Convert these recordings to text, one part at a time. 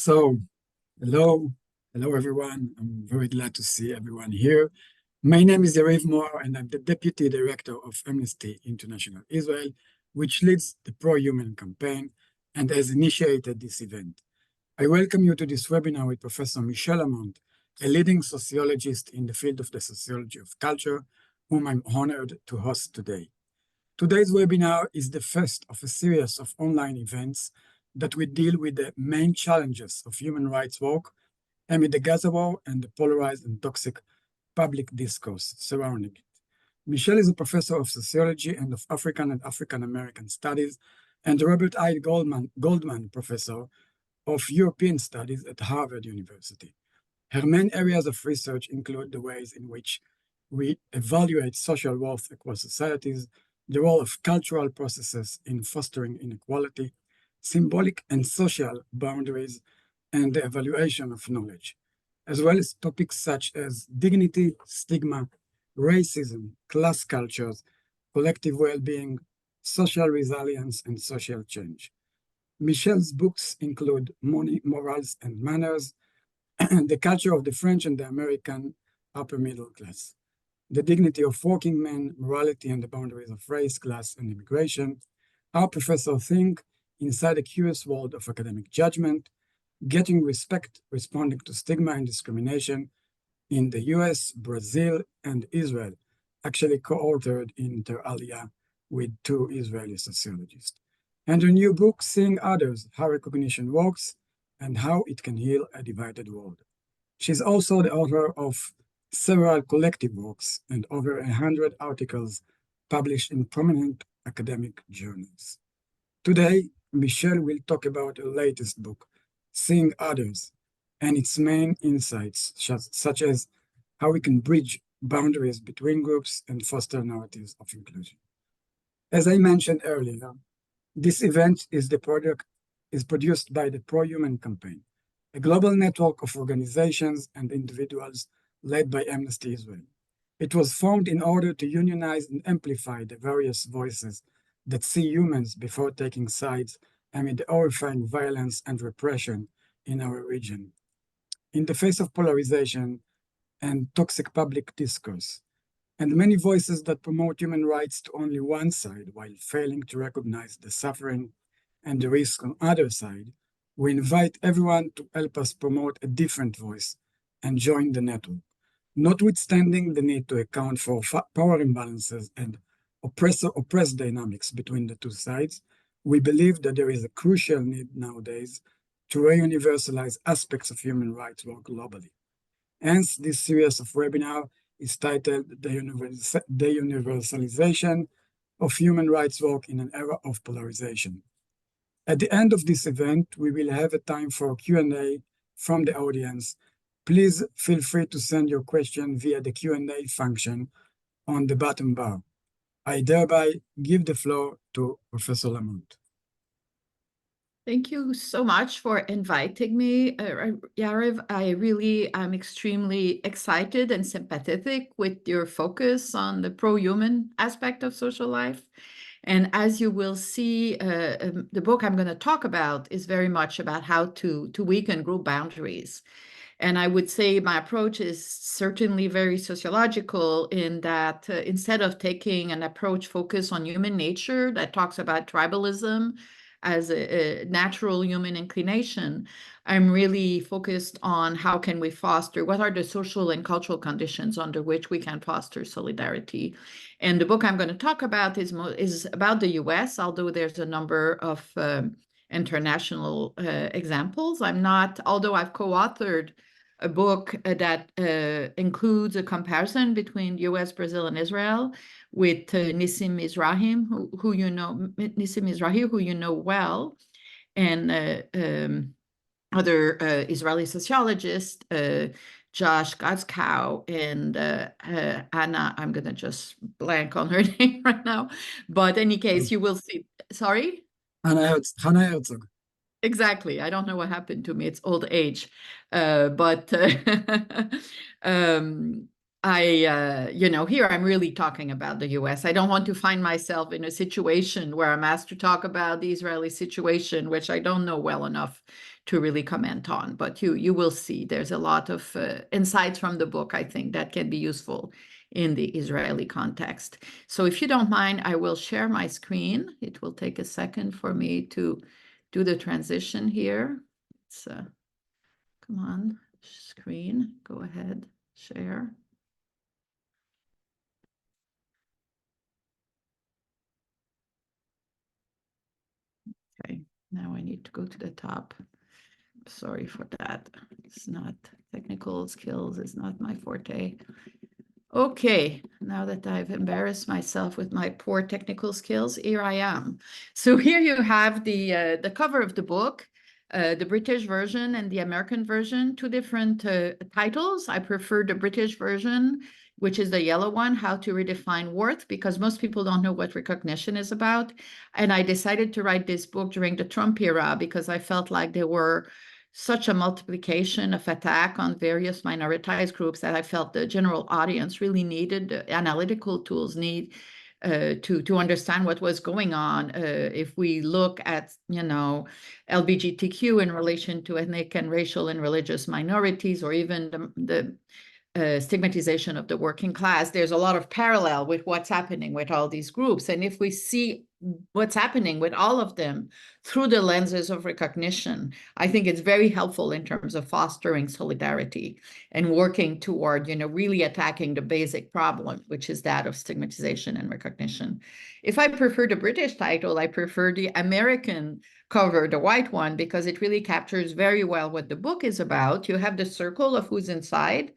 So, hello, hello everyone. I'm very glad to see everyone here. My name is Yariv Mohar, and I'm the Deputy Director of Amnesty International Israel, which leads the Pro-Human campaign and has initiated this event. I welcome you to this webinar with Professor Michèle Lamont, a leading sociologist in the field of the sociology of culture, whom I'm honored to host today. Today's webinar is the first of a series of online events that will deal with the main challenges of human rights work amid the Gaza war and the polarized and toxic public discourse surrounding it. Michèle is a professor of sociology and of African and African American studies and Robert I. Goldman Professor of European Studies at Harvard University. Her main areas of research include the ways in which we evaluate social worth across societies, the role of cultural processes in fostering inequality, symbolic and social boundaries, and the evaluation of knowledge, as well as topics such as dignity, stigma, racism, class cultures, collective well-being, social resilience, and social change. Michèle's books include Money, Morals, and Manners, and The Culture of the French and the American Upper Middle Class, The Dignity of Working Men, Morality and the Boundaries of Race, Class, and Immigration, How Professors Think Inside a Curious World of Academic Judgment, Getting Respect, Responding to Stigma and Discrimination in the US, Brazil, and Israel, actually co-authored inter alia with two Israeli sociologists. And her new book, Seeing Others, How Recognition Works and How It Can Heal a Divided World. She's also the author of several collective works and over 100 articles published in prominent academic journals. Today, Michèle will talk about her latest book, Seeing Others, and its main insights, such as how we can bridge boundaries between groups and foster narratives of inclusion. As I mentioned earlier, this event is produced by the Pro-Human Campaign, a global network of organizations and individuals led by Amnesty Israel. It was formed in order to unionize and amplify the various voices that see humans before taking sides amid the horrifying violence and repression in our region. In the face of polarization and toxic public discourse, and many voices that promote human rights to only one side while failing to recognize the suffering and the risk on either side, we invite everyone to help us promote a different voice and join the network. Notwithstanding the need to account for power imbalances and oppressed dynamics between the two sides, we believe that there is a crucial need nowadays to re-universalize aspects of human rights work globally. Hence, this series of webinar is titled The Universalization of Human Rights Work in an Era of Polarization. At the end of this event, we will have a time for Q&A from the audience. Please feel free to send your question via the Q&A function on the bottom bar. I thereby give the floor to Professor Lamont. Thank you so much for inviting me, Yariv. I really am extremely excited and sympathetic with your focus on the pro-human aspect of social life. And as you will see, the book I'm going to talk about is very much about how to weaken group boundaries. And I would say my approach is certainly very sociological in that instead of taking an approach focused on human nature that talks about tribalism as a natural human inclination, I'm really focused on how can we foster, what are the social and cultural conditions under which we can foster solidarity. And the book I'm going to talk about is about the US, although there's a number of international examples. Although I've co-authored a book that includes a comparison between US, Brazil, and Israel with Nissim Mizrahi, who you know well, and other Israeli sociologists, Josh Gotskow and Anna, I'm going to just blank on her name right now. But in any case, you will see. Sorry? Hannah Herzog. Exactly. I don't know what happened to me. It's old age. But here I'm really talking about the US. I don't want to find myself in a situation where I'm asked to talk about the Israeli situation, which I don't know well enough to really comment on. But you will see there's a lot of insights from the book, I think, that can be useful in the Israeli context. So if you don't mind, I will share my screen. It will take a second for me to do the transition here. It's come on, screen, go ahead, share. Okay, now I need to go to the top. Sorry for that. It's not technical skills, is not my forte. Okay, now that I've embarrassed myself with my poor technical skills, here I am. So here you have the cover of the book, the British version and the American version, two different titles. I prefer the British version, which is the yellow one, How to Redefine Worth, because most people don't know what recognition is about. And I decided to write this book during the Trump era because I felt like there were such a multiplication of attack on various minoritized groups that I felt the general audience really needed analytical tools to understand what was going on. If we look at, LGBTQ in relation to ethnic and racial and religious minorities, or even the stigmatization of the working class, there's a lot of parallel with what's happening with all these groups. And if we see what's happening with all of them through the lenses of recognition, I think it's very helpful in terms of fostering solidarity and working toward, really attacking the basic problem, which is that of stigmatization and recognition. If I prefer the British title, I prefer the American cover, the white one, because it really captures very well what the book is about. You have the circle of who's inside,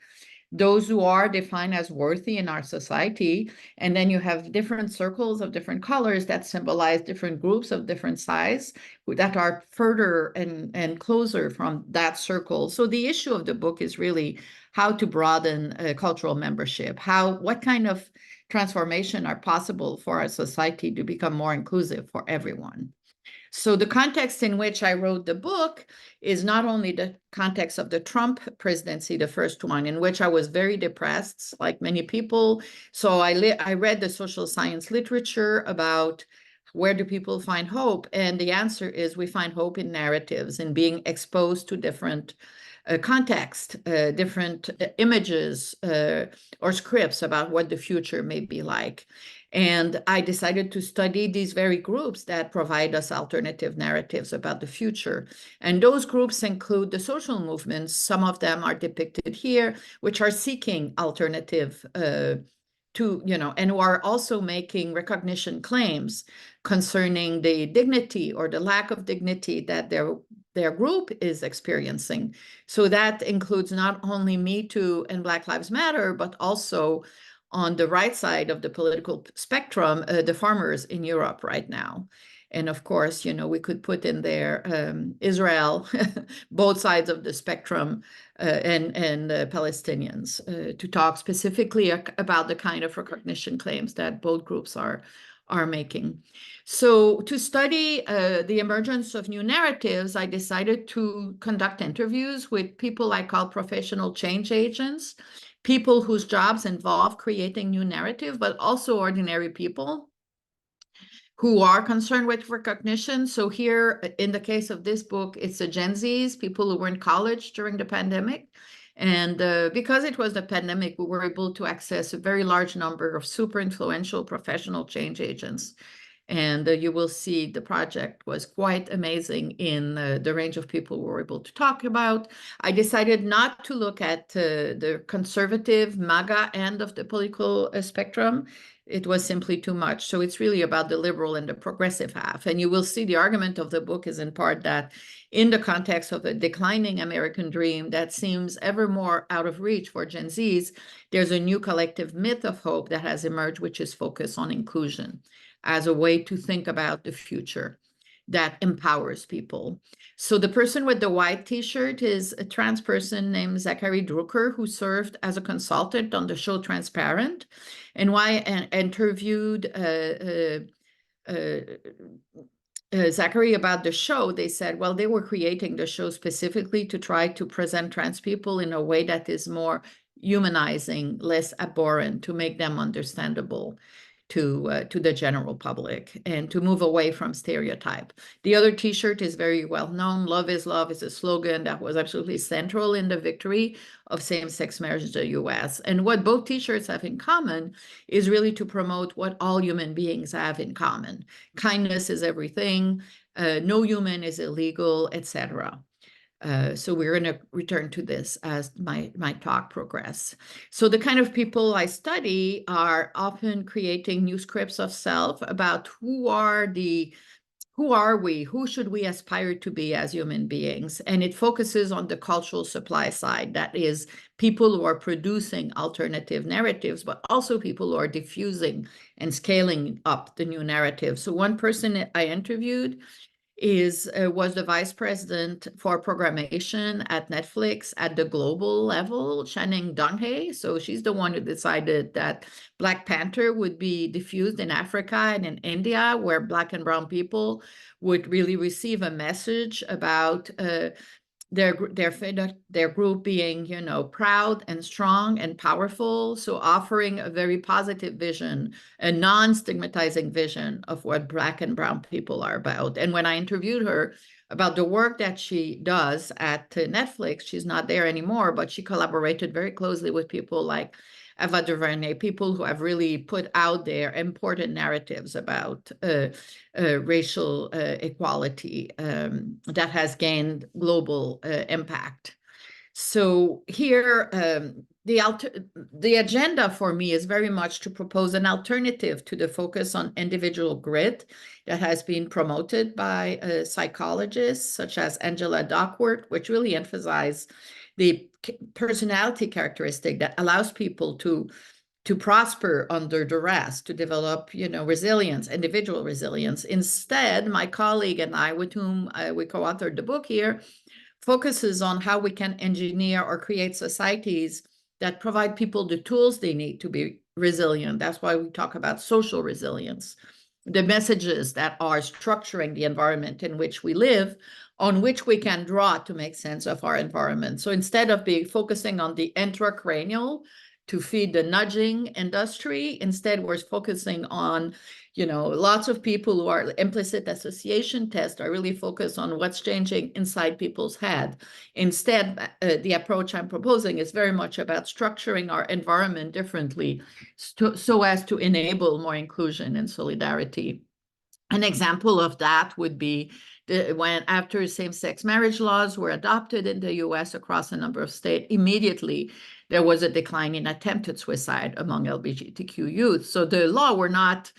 those who are defined as worthy in our society. And then you have different circles of different colors that symbolize different groups of different size that are further and closer from that circle. So the issue of the book is really how to broaden cultural membership, what kind of transformation are possible for our society to become more inclusive for everyone. So the context in which I wrote the book is not only the context of the Trump presidency, the first one, in which I was very depressed, like many people. So I read the social science literature about where do people find hope? And the answer is we find hope in narratives and being exposed to different context, different images or scripts about what the future may be like. And I decided to study these very groups that provide us alternative narratives about the future. And those groups include the social movements. Some of them are depicted here, which are seeking alternative and who are also making recognition claims concerning the dignity or the lack of dignity that their group is experiencing. So that includes not only Me Too and Black Lives Matter, but also on the right side of the political spectrum, the farmers in Europe right now. And of course, we could put in there Israel, both sides of the spectrum, and Palestinians, to talk specifically about the kind of recognition claims that both groups are making. So to study the emergence of new narratives, I decided to conduct interviews with people I call professional change agents, people whose jobs involve creating new narrative, but also ordinary people who are concerned with recognition. So here, in the case of this book, it's the Gen Zs, people who were in college during the pandemic. And because it was the pandemic, we were able to access a very large number of super influential professional change agents. And you will see the project was quite amazing in the range of people we were able to talk about. I decided not to look at the conservative MAGA end of the political spectrum. It was simply too much. So it's really about the liberal and the progressive half. And you will see the argument of the book is in part that in the context of a declining American dream that seems ever more out of reach for Gen Zs, there's a new collective myth of hope that has emerged, which is focused on inclusion as a way to think about the future that empowers people. So the person with the white t-shirt is a trans person named Zachary Drucker, who served as a consultant on the show Transparent. And why I interviewed Zachary about the show, they said, well, they were creating the show specifically to try to present trans people in a way that is more humanizing, less abhorrent, to make them understandable to the general public, and to move away from stereotype. The other T-shirt is very well known. Love is a slogan that was absolutely central in the victory of same-sex marriage in the US. And what both T-shirts have in common is really to promote what all human beings have in common. Kindness is everything, no human is illegal, etc. So we're going to return to this as my talk progresses. So the kind of people I study are often creating new scripts of self about who are we, who should we aspire to be as human beings? And it focuses on the cultural supply side. That is, people who are producing alternative narratives, but also people who are diffusing and scaling up the new narrative. So one person I interviewed was the vice president for programmation at Netflix at the global level, Channing Dunghay. So she's the one who decided that Black Panther would be diffused in Africa and in India, where Black and brown people would really receive a message about their group being, proud and strong and powerful. So offering a very positive vision, a non-stigmatizing vision of what Black and brown people are about. And when I interviewed her about the work that she does at Netflix, she's not there anymore, but she collaborated very closely with people like Ava DuVernay, people who have really put out there important narratives about racial equality that has gained global impact. So here, the agenda for me is very much to propose an alternative to the focus on individual grit that has been promoted by psychologists such as Angela Duckworth, which really emphasize the personality characteristic that allows people to prosper under duress, to develop, resilience, individual resilience. Instead, my colleague and I, with whom we co-authored the book here, focuses on how we can engineer or create societies that provide people the tools they need to be resilient. That's why we talk about social resilience. The messages that are structuring the environment in which we live, on which we can draw to make sense of our environment. So instead of focusing on the intracranial to feed the nudging industry, instead we're focusing on, lots of people who are implicit association tests are really focused on what's changing inside people's head. Instead, the approach I'm proposing is very much about structuring our environment differently so as to enable more inclusion and solidarity. An example of that would be when after same-sex marriage laws were adopted in the US across a number of states, immediately there was a decline in attempted suicide among LGBTQ youth. So the law were not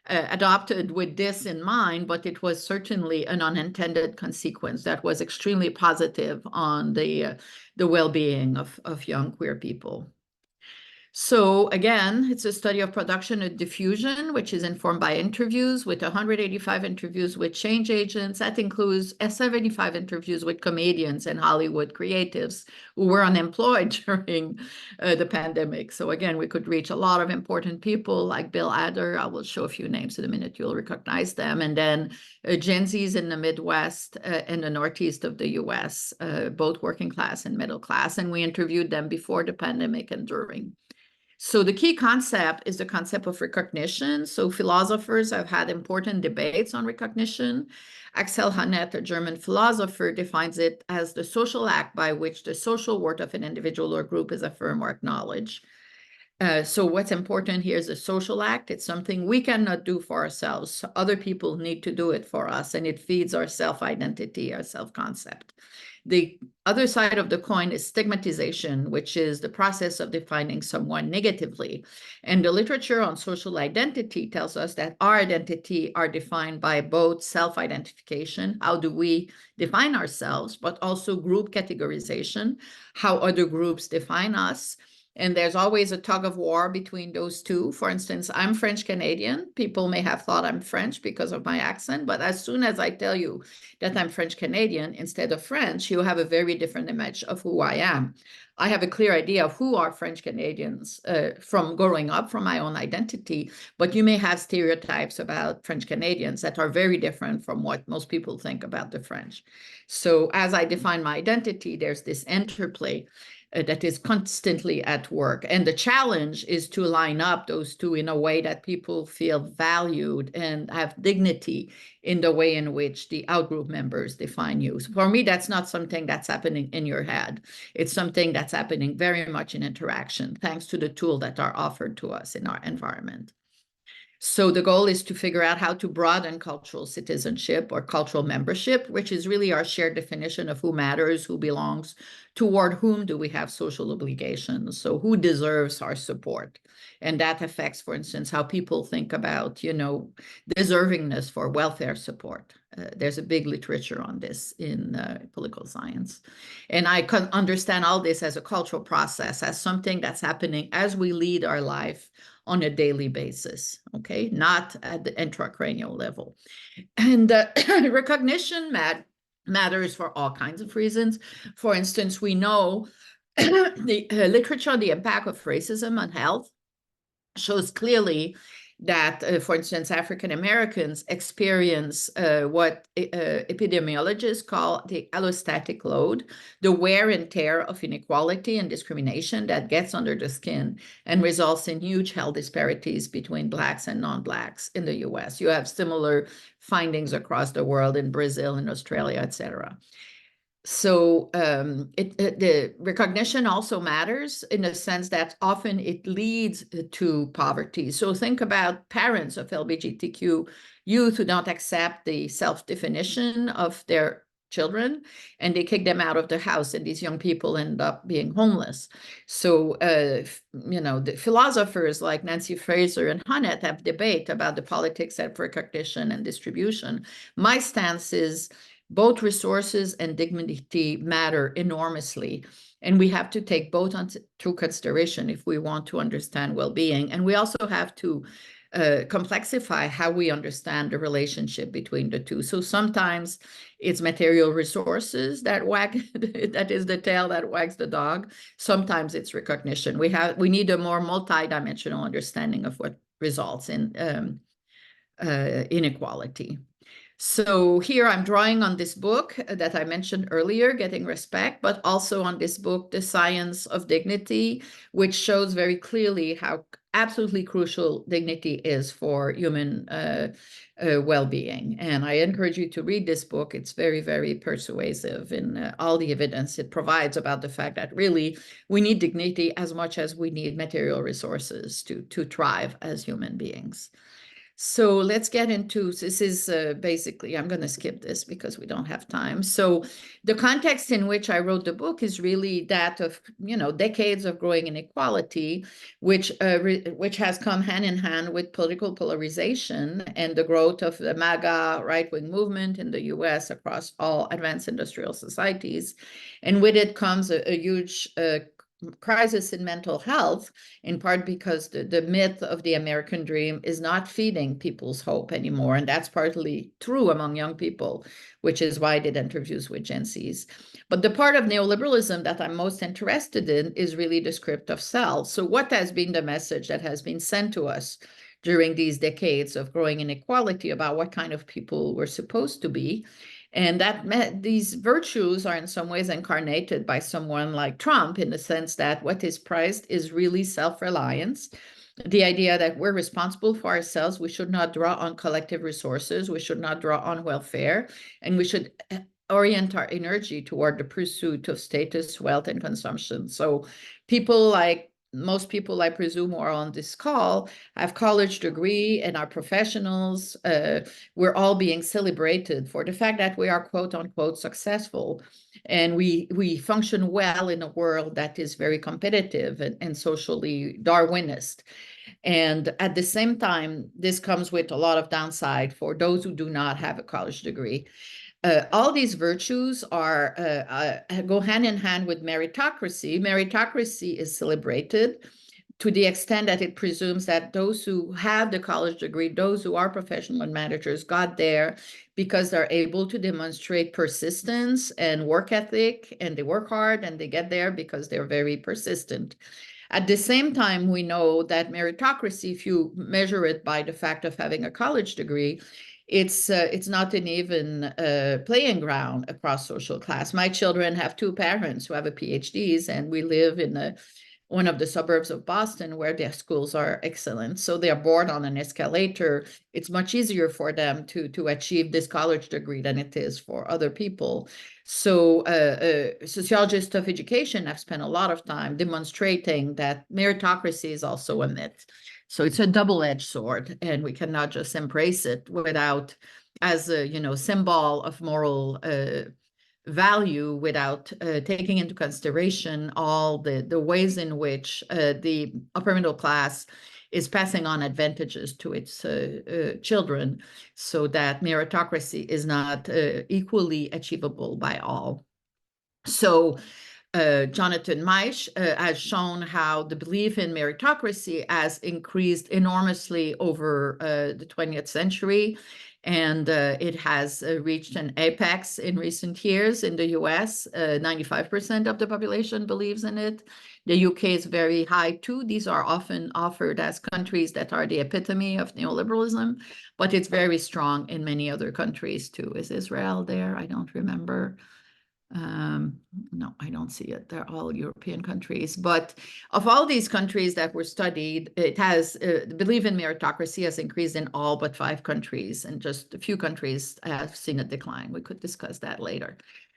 adopted with this in mind, but it was certainly an unintended consequence that was extremely positive on the well-being of young queer people. So again, it's a study of production and diffusion, which is informed by interviews with 185 interviews with change agents. That includes 75 interviews with comedians and Hollywood creatives who were unemployed during the pandemic. So again, we could reach a lot of important people like Bill Adler. I will show a few names in a minute. You'll recognize them. And then Gen Zs in the Midwest and the Northeast of the US, both working class and middle class. And we interviewed them before the pandemic and during. So the key concept is the concept of recognition. So philosophers have had important debates on recognition. Axel Honneth, a German philosopher, defines it as the social act by which the social worth of an individual or group is affirmed or acknowledged. So what's important here is a social act. It's something we cannot do for ourselves. Other people need to do it for us, and it feeds our self-identity, our self-concept. The other side of the coin is stigmatization, which is the process of defining someone negatively. And the literature on social identity tells us that our identity are defined by both self-identification, how do we define ourselves, but also group categorization, how other groups define us. And there's always a tug of war between those two. For instance, I'm French Canadian. People may have thought I'm French because of my accent, but as soon as I tell you that I'm French Canadian instead of French, you have a very different image of who I am. I have a clear idea of who are French Canadians from growing up, from my own identity, but you may have stereotypes about French Canadians that are very different from what most people think about the French. So as I define my identity, there's this interplay. that is constantly at work. And the challenge is to line up those two in a way that people feel valued and have dignity in the way in which the outgroup members define you. So for me, that's not something that's happening in your head. It's something that's happening very much in interaction, thanks to the tools that are offered to us in our environment. So the goal is to figure out how to broaden cultural citizenship or cultural membership, which is really our shared definition of who matters, who belongs, toward whom do we have social obligations. So who deserves our support? And that affects, for instance, how people think about, deservingness for welfare support. There's a big literature on this in political science. And I can understand all this as a cultural process, as something that's happening as we lead our life on a daily basis, okay? Not at the intracranial level. And recognition matters for all kinds of reasons. For instance, we know the literature on the impact of racism on health shows clearly that, for instance, African Americans experience what epidemiologists call the allostatic load, the wear and tear of inequality and discrimination that gets under the skin and results in huge health disparities between Blacks and non-Blacks in the US. You have similar findings across the world in Brazil and Australia, et cetera. So the recognition also matters in the sense that often it leads to poverty. So think about parents of LGBTQ youth who don't accept the self-definition of their children, and they kick them out of the house, and these young people end up being homeless. So, the philosophers like Nancy Fraser and Hannett have debate about the politics of recognition and distribution. My stance is both resources and dignity matter enormously, and we have to take both into consideration if we want to understand well-being. And we also have to complexify how we understand the relationship between the two. So sometimes it's material resources that that is the tail that wags the dog. Sometimes it's recognition. We need a more multidimensional understanding of what results in inequality. So here I'm drawing on this book that I mentioned earlier, Getting Respect, but also on this book, The Science of Dignity, which shows very clearly how absolutely crucial dignity is for human well-being. And I encourage you to read this book. It's very, very persuasive in all the evidence it provides about the fact that really we need dignity as much as we need material resources to thrive as human beings. So let's get into, this is basically, I'm going to skip this because we don't have time. So the context in which I wrote the book is really that of, decades of growing inequality, which has come hand in hand with political polarization and the growth of the MAGA right-wing movement in the US across all advanced industrial societies. And with it comes a huge crisis in mental health, in part because the myth of the American dream is not feeding people's hope anymore. And that's partly true among young people, which is why I did interviews with Gen Zs. But the part of neoliberalism that I'm most interested in is really the script of self. So what has been the message that has been sent to us during these decades of growing inequality about what kind of people we're supposed to be? And these virtues are in some ways incarnated by someone like Trump, in the sense that what is prized is really self-reliance, the idea that we're responsible for ourselves, we should not draw on collective resources, we should not draw on welfare, and we should orient our energy toward the pursuit of status, wealth, and consumption. So most people, I presume, who are on this call have college degree and are professionals. We're all being celebrated for the fact that we are quote unquote successful, and we function well in a world that is very competitive and socially Darwinist. And at the same time, this comes with a lot of downside for those who do not have a college degree. All these virtues go hand in hand with meritocracy. Meritocracy is celebrated to the extent that it presumes that those who have the college degree, those who are professional managers, got there because they're able to demonstrate persistence and work ethic, and they work hard and they get there because they're very persistent. At the same time, we know that meritocracy, if you measure it by the fact of having a college degree, it's not an even playing ground across social class. My children have two parents who have a PhDs, and we live in one of the suburbs of Boston where their schools are excellent. So they're bored on an escalator. It's much easier for them to achieve this college degree than it is for other people. So sociologists of education have spent a lot of time demonstrating that meritocracy is also a myth. So it's a double-edged sword, and we cannot just embrace it without, as a symbol of moral value, without taking into consideration all the ways in which the upper middle class is passing on advantages to its children, so that meritocracy is not equally achievable by all. So Jonathan Maisch has shown how the belief in meritocracy has increased enormously over the 20th century, and it has reached an apex in recent years in the US. 95% of the population believes in it. The UK is very high too. These are often offered as countries that are the epitome of neoliberalism, but it's very strong in many other countries too. Is Israel there? I don't remember. No, I don't see it. They're all European countries. But of all these countries that were studied, it has the belief in meritocracy has increased in all but 5 countries, and just a few countries have seen a decline. We could discuss that later.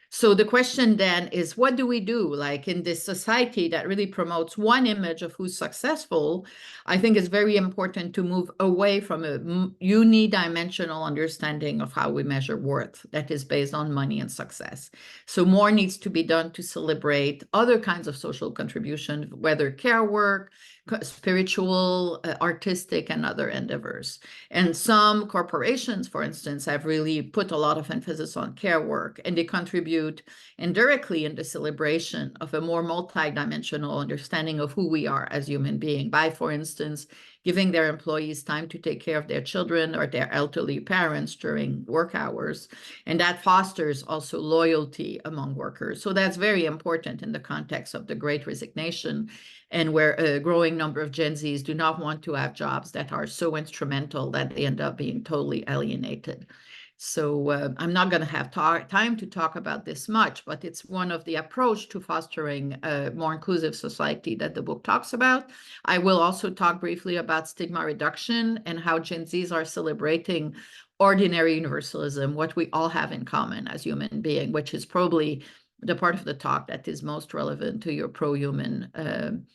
So the question then is, what do we do? Like in this society that really promotes one image of who's successful, I think it's very important to move away from a unidimensional understanding of how we measure worth that is based on money and success. So more needs to be done to celebrate other kinds of social contribution, whether care work, spiritual, artistic, and other endeavors. And some corporations, for instance, have really put a lot of emphasis on care work, and they contribute indirectly in the celebration of a more multidimensional understanding of who we are as human beings by, for instance, giving their employees time to take care of their children or their elderly parents during work hours. And that fosters also loyalty among workers. So that's very important in the context of the Great Resignation, and where a growing number of Gen Zs do not want to have jobs that are so instrumental that they end up being totally alienated. So I'm not going to have time to talk about this much, but it's one of the approach to fostering a more inclusive society that the book talks about. I will also talk briefly about stigma reduction and how Gen Zs are celebrating ordinary universalism, what we all have in common as human beings, which is probably the part of the talk that is most relevant to your pro-human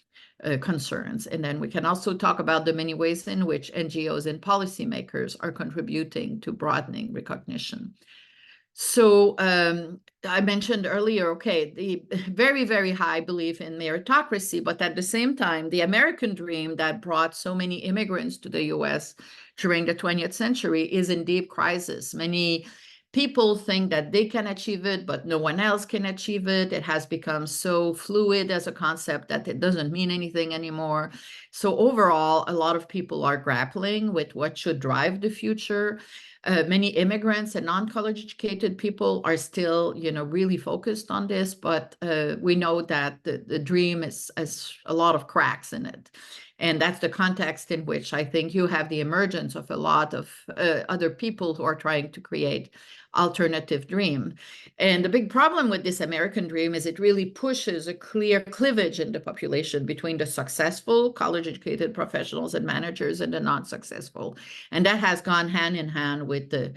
concerns. And then we can also talk about the many ways in which NGOs and policymakers are contributing to broadening recognition. So I mentioned earlier, okay, the very, very high belief in meritocracy, but at the same time, the American dream that brought so many immigrants to the US during the 20th century is in deep crisis. Many people think that they can achieve it, but no one else can achieve it. It has become so fluid as a concept that it doesn't mean anything anymore. So overall, a lot of people are grappling with what should drive the future. Many immigrants and non-college educated people are still, really focused on this, but we know that the dream has a lot of cracks in it. And that's the context in which I think you have the emergence of a lot of other people who are trying to create alternative dream. And the big problem with this American dream is it really pushes a clear cleavage in the population between the successful college-educated professionals and managers and the non-successful. And that has gone hand in hand with the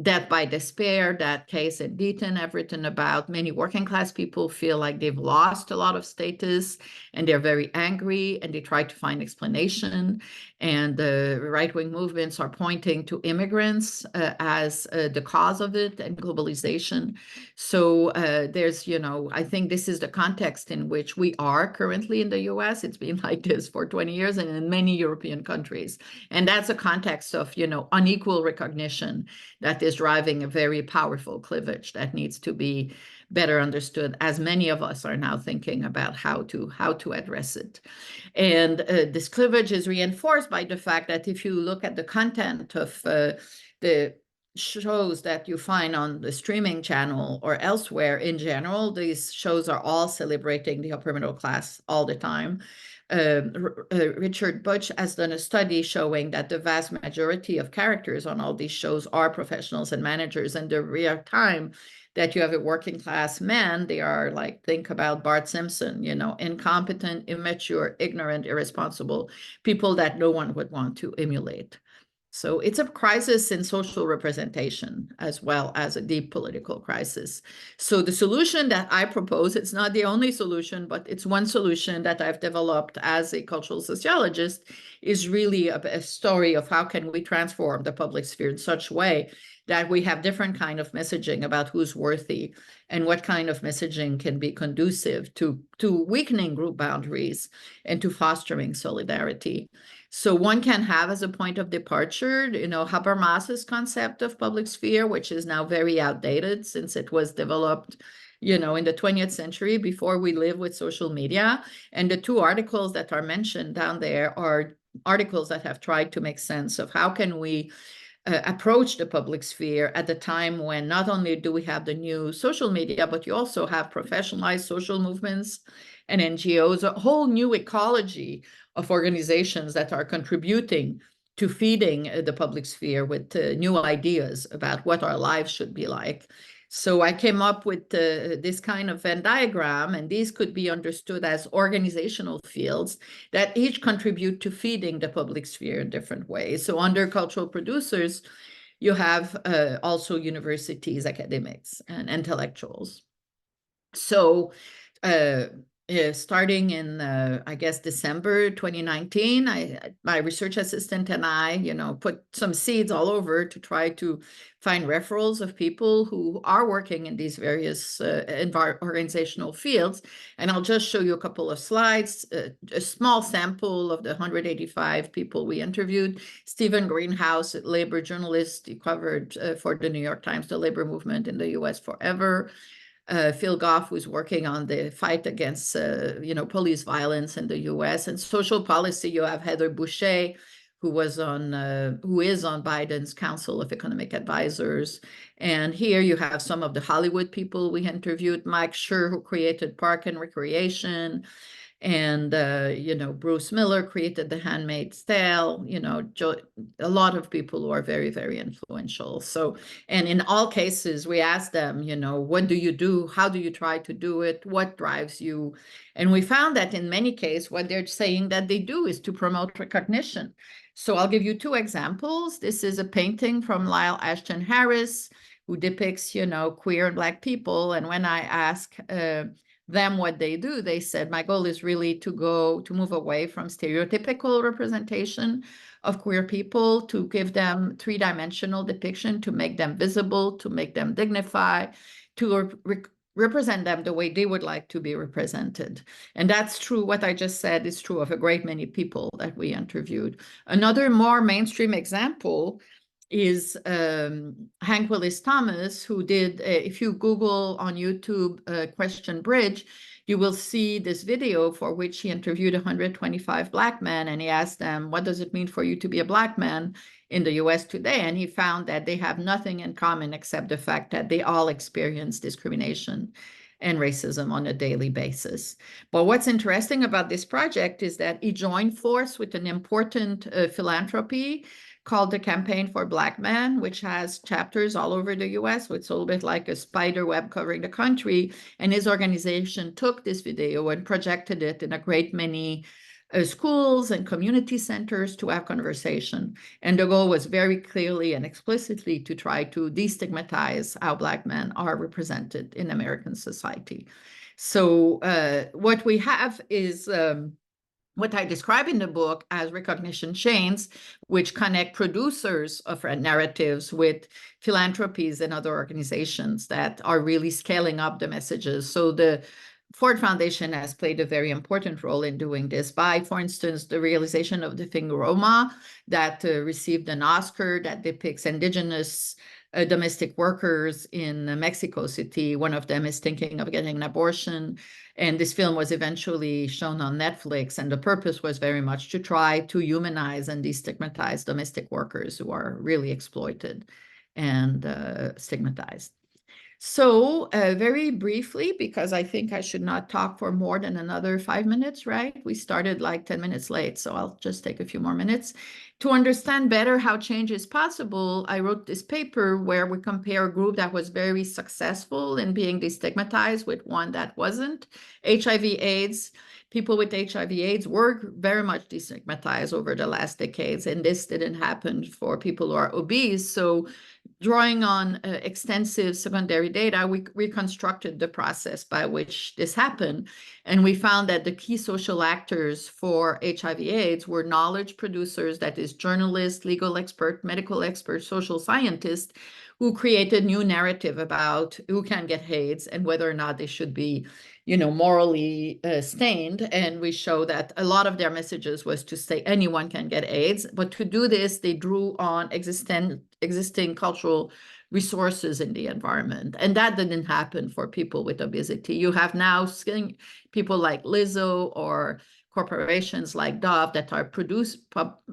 death by despair that Case and Deaton have written about. Many working class people feel like they've lost a lot of status, and they're very angry, and they try to find explanation. And the right-wing movements are pointing to immigrants as the cause of it, and globalization. So there's, I think this is the context in which we are currently in the US. It's been like this for 20 years and in many European countries. And that's a context of, unequal recognition that is driving a very powerful cleavage that needs to be better understood, as many of us are now thinking about how to address it. And this cleavage is reinforced by the fact that if you look at the content of the shows that you find on the streaming channel or elsewhere in general, these shows are all celebrating the upper middle class all the time. Richard Butch has done a study showing that the vast majority of characters on all these shows are professionals and managers, and the rare time that you have a working class man, they are like, think about Bart Simpson, incompetent, immature, ignorant, irresponsible, people that no one would want to emulate. So it's a crisis in social representation as well as a deep political crisis. So the solution that I propose, it's not the only solution, but it's one solution that I've developed as a cultural sociologist, is really a story of how can we transform the public sphere in such a way that we have different kind of messaging about who's worthy and what kind of messaging can be conducive to weakening group boundaries and to fostering solidarity. So one can have as a point of departure, Habermas's concept of public sphere, which is now very outdated since it was developed, in the 20th century before we live with social media. And the two articles that are mentioned down there are articles that have tried to make sense of how can we approach the public sphere at the time when not only do we have the new social media, but you also have professionalized social movements and NGOs, a whole new ecology of organizations that are contributing to feeding the public sphere with new ideas about what our lives should be like. So I came up with this kind of Venn diagram, and these could be understood as organizational fields that each contribute to feeding the public sphere in different ways. So under cultural producers, you have also universities, academics, and intellectuals. So starting in, I guess, December 2019, my research assistant and I, put some seeds all over to try to find referrals of people who are working in these various organizational fields. And I'll just show you a couple of slides, a small sample of the 185 people we interviewed. Stephen Greenhouse, a labor journalist, he covered for the New York Times the labor movement in the US forever. Phil Goff was working on the fight against, police violence in the U.S. and social policy. You have Heather Boucher, who is on Biden's Council of Economic Advisors. And here you have some of the Hollywood people we interviewed. Mike Schur, who created Park and Recreation. And, Bruce Miller created The Handmaid's Tale, a lot of people who are very, very influential. So, and in all cases, we asked them, what do you do? How do you try to do it? What drives you? And we found that in many cases, what they're saying that they do is to promote recognition. So I'll give you two examples. This is a painting from Lyle Ashton Harris, who depicts, queer and Black people. And when I ask them what they do, they said, my goal is really to move away from stereotypical representation of queer people, to give them three-dimensional depiction, to make them visible, to make them dignified, to represent them the way they would like to be represented. And that's true. What I just said is true of a great many people that we interviewed. Another more mainstream example is Hank Willis Thomas, who did, if you Google on YouTube Question Bridge, you will see this video for which he interviewed 125 Black men, and he asked them, what does it mean for you to be a Black man in the US today? And he found that they have nothing in common except the fact that they all experience discrimination and racism on a daily basis. But what's interesting about this project is that he joined force with an important philanthropy called the Campaign for Black Men, which has chapters all over the US. So it's a little bit like a spider web covering the country. And his organization took this video and projected it in a great many schools and community centers to have conversation. And the goal was very clearly and explicitly to try to destigmatize how Black men are represented in American society. So what we have is what I describe in the book as recognition chains, which connect producers of narratives with philanthropies and other organizations that are really scaling up the messages. So the Ford Foundation has played a very important role in doing this by, for instance, the realization of the film Roma that received an Oscar that depicts indigenous domestic workers in Mexico City. One of them is thinking of getting an abortion. And this film was eventually shown on Netflix. And the purpose was very much to try to humanize and destigmatize domestic workers who are really exploited and stigmatized. So very briefly, because I think I should not talk for more than another 5 minutes, right? We started like 10 minutes late, so I'll just take a few more minutes. To understand better how change is possible, I wrote this paper where we compare a group that was very successful in being destigmatized with one that wasn't. HIV/AIDS. People with HIV/AIDS were very much destigmatized over the last decades, and this didn't happen for people who are obese. So drawing on extensive secondary data, we reconstructed the process by which this happened. And we found that the key social actors for HIV/AIDS were knowledge producers, that is, journalists, legal experts, medical experts, social scientists, who created new narrative about who can get AIDS and whether or not they should be, morally stained. And we show that a lot of their messages was to say anyone can get AIDS. But to do this, they drew on existing cultural resources in the environment. And that didn't happen for people with obesity. You have now people like Lizzo or corporations like Dove that are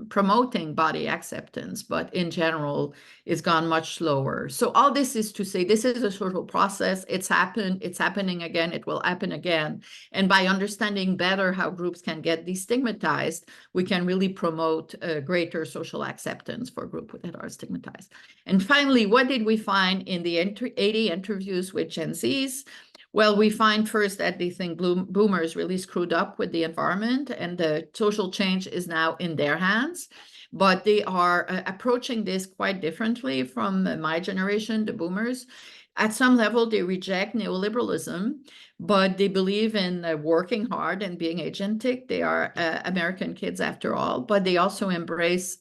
promoting body acceptance, but in general, it's gone much slower. So all this is to say, this is a social process. It's happened. It's happening again. It will happen again. And by understanding better how groups can get destigmatized, we can really promote greater social acceptance for groups that are stigmatized. And finally, what did we find in the 80 interviews with Gen Zs? Well, we find first that they think boomers really screwed up with the environment, and the social change is now in their hands. But they are approaching this quite differently from my generation, the boomers. At some level, they reject neoliberalism, but they believe in working hard and being agentic. They are American kids after all, but they also embrace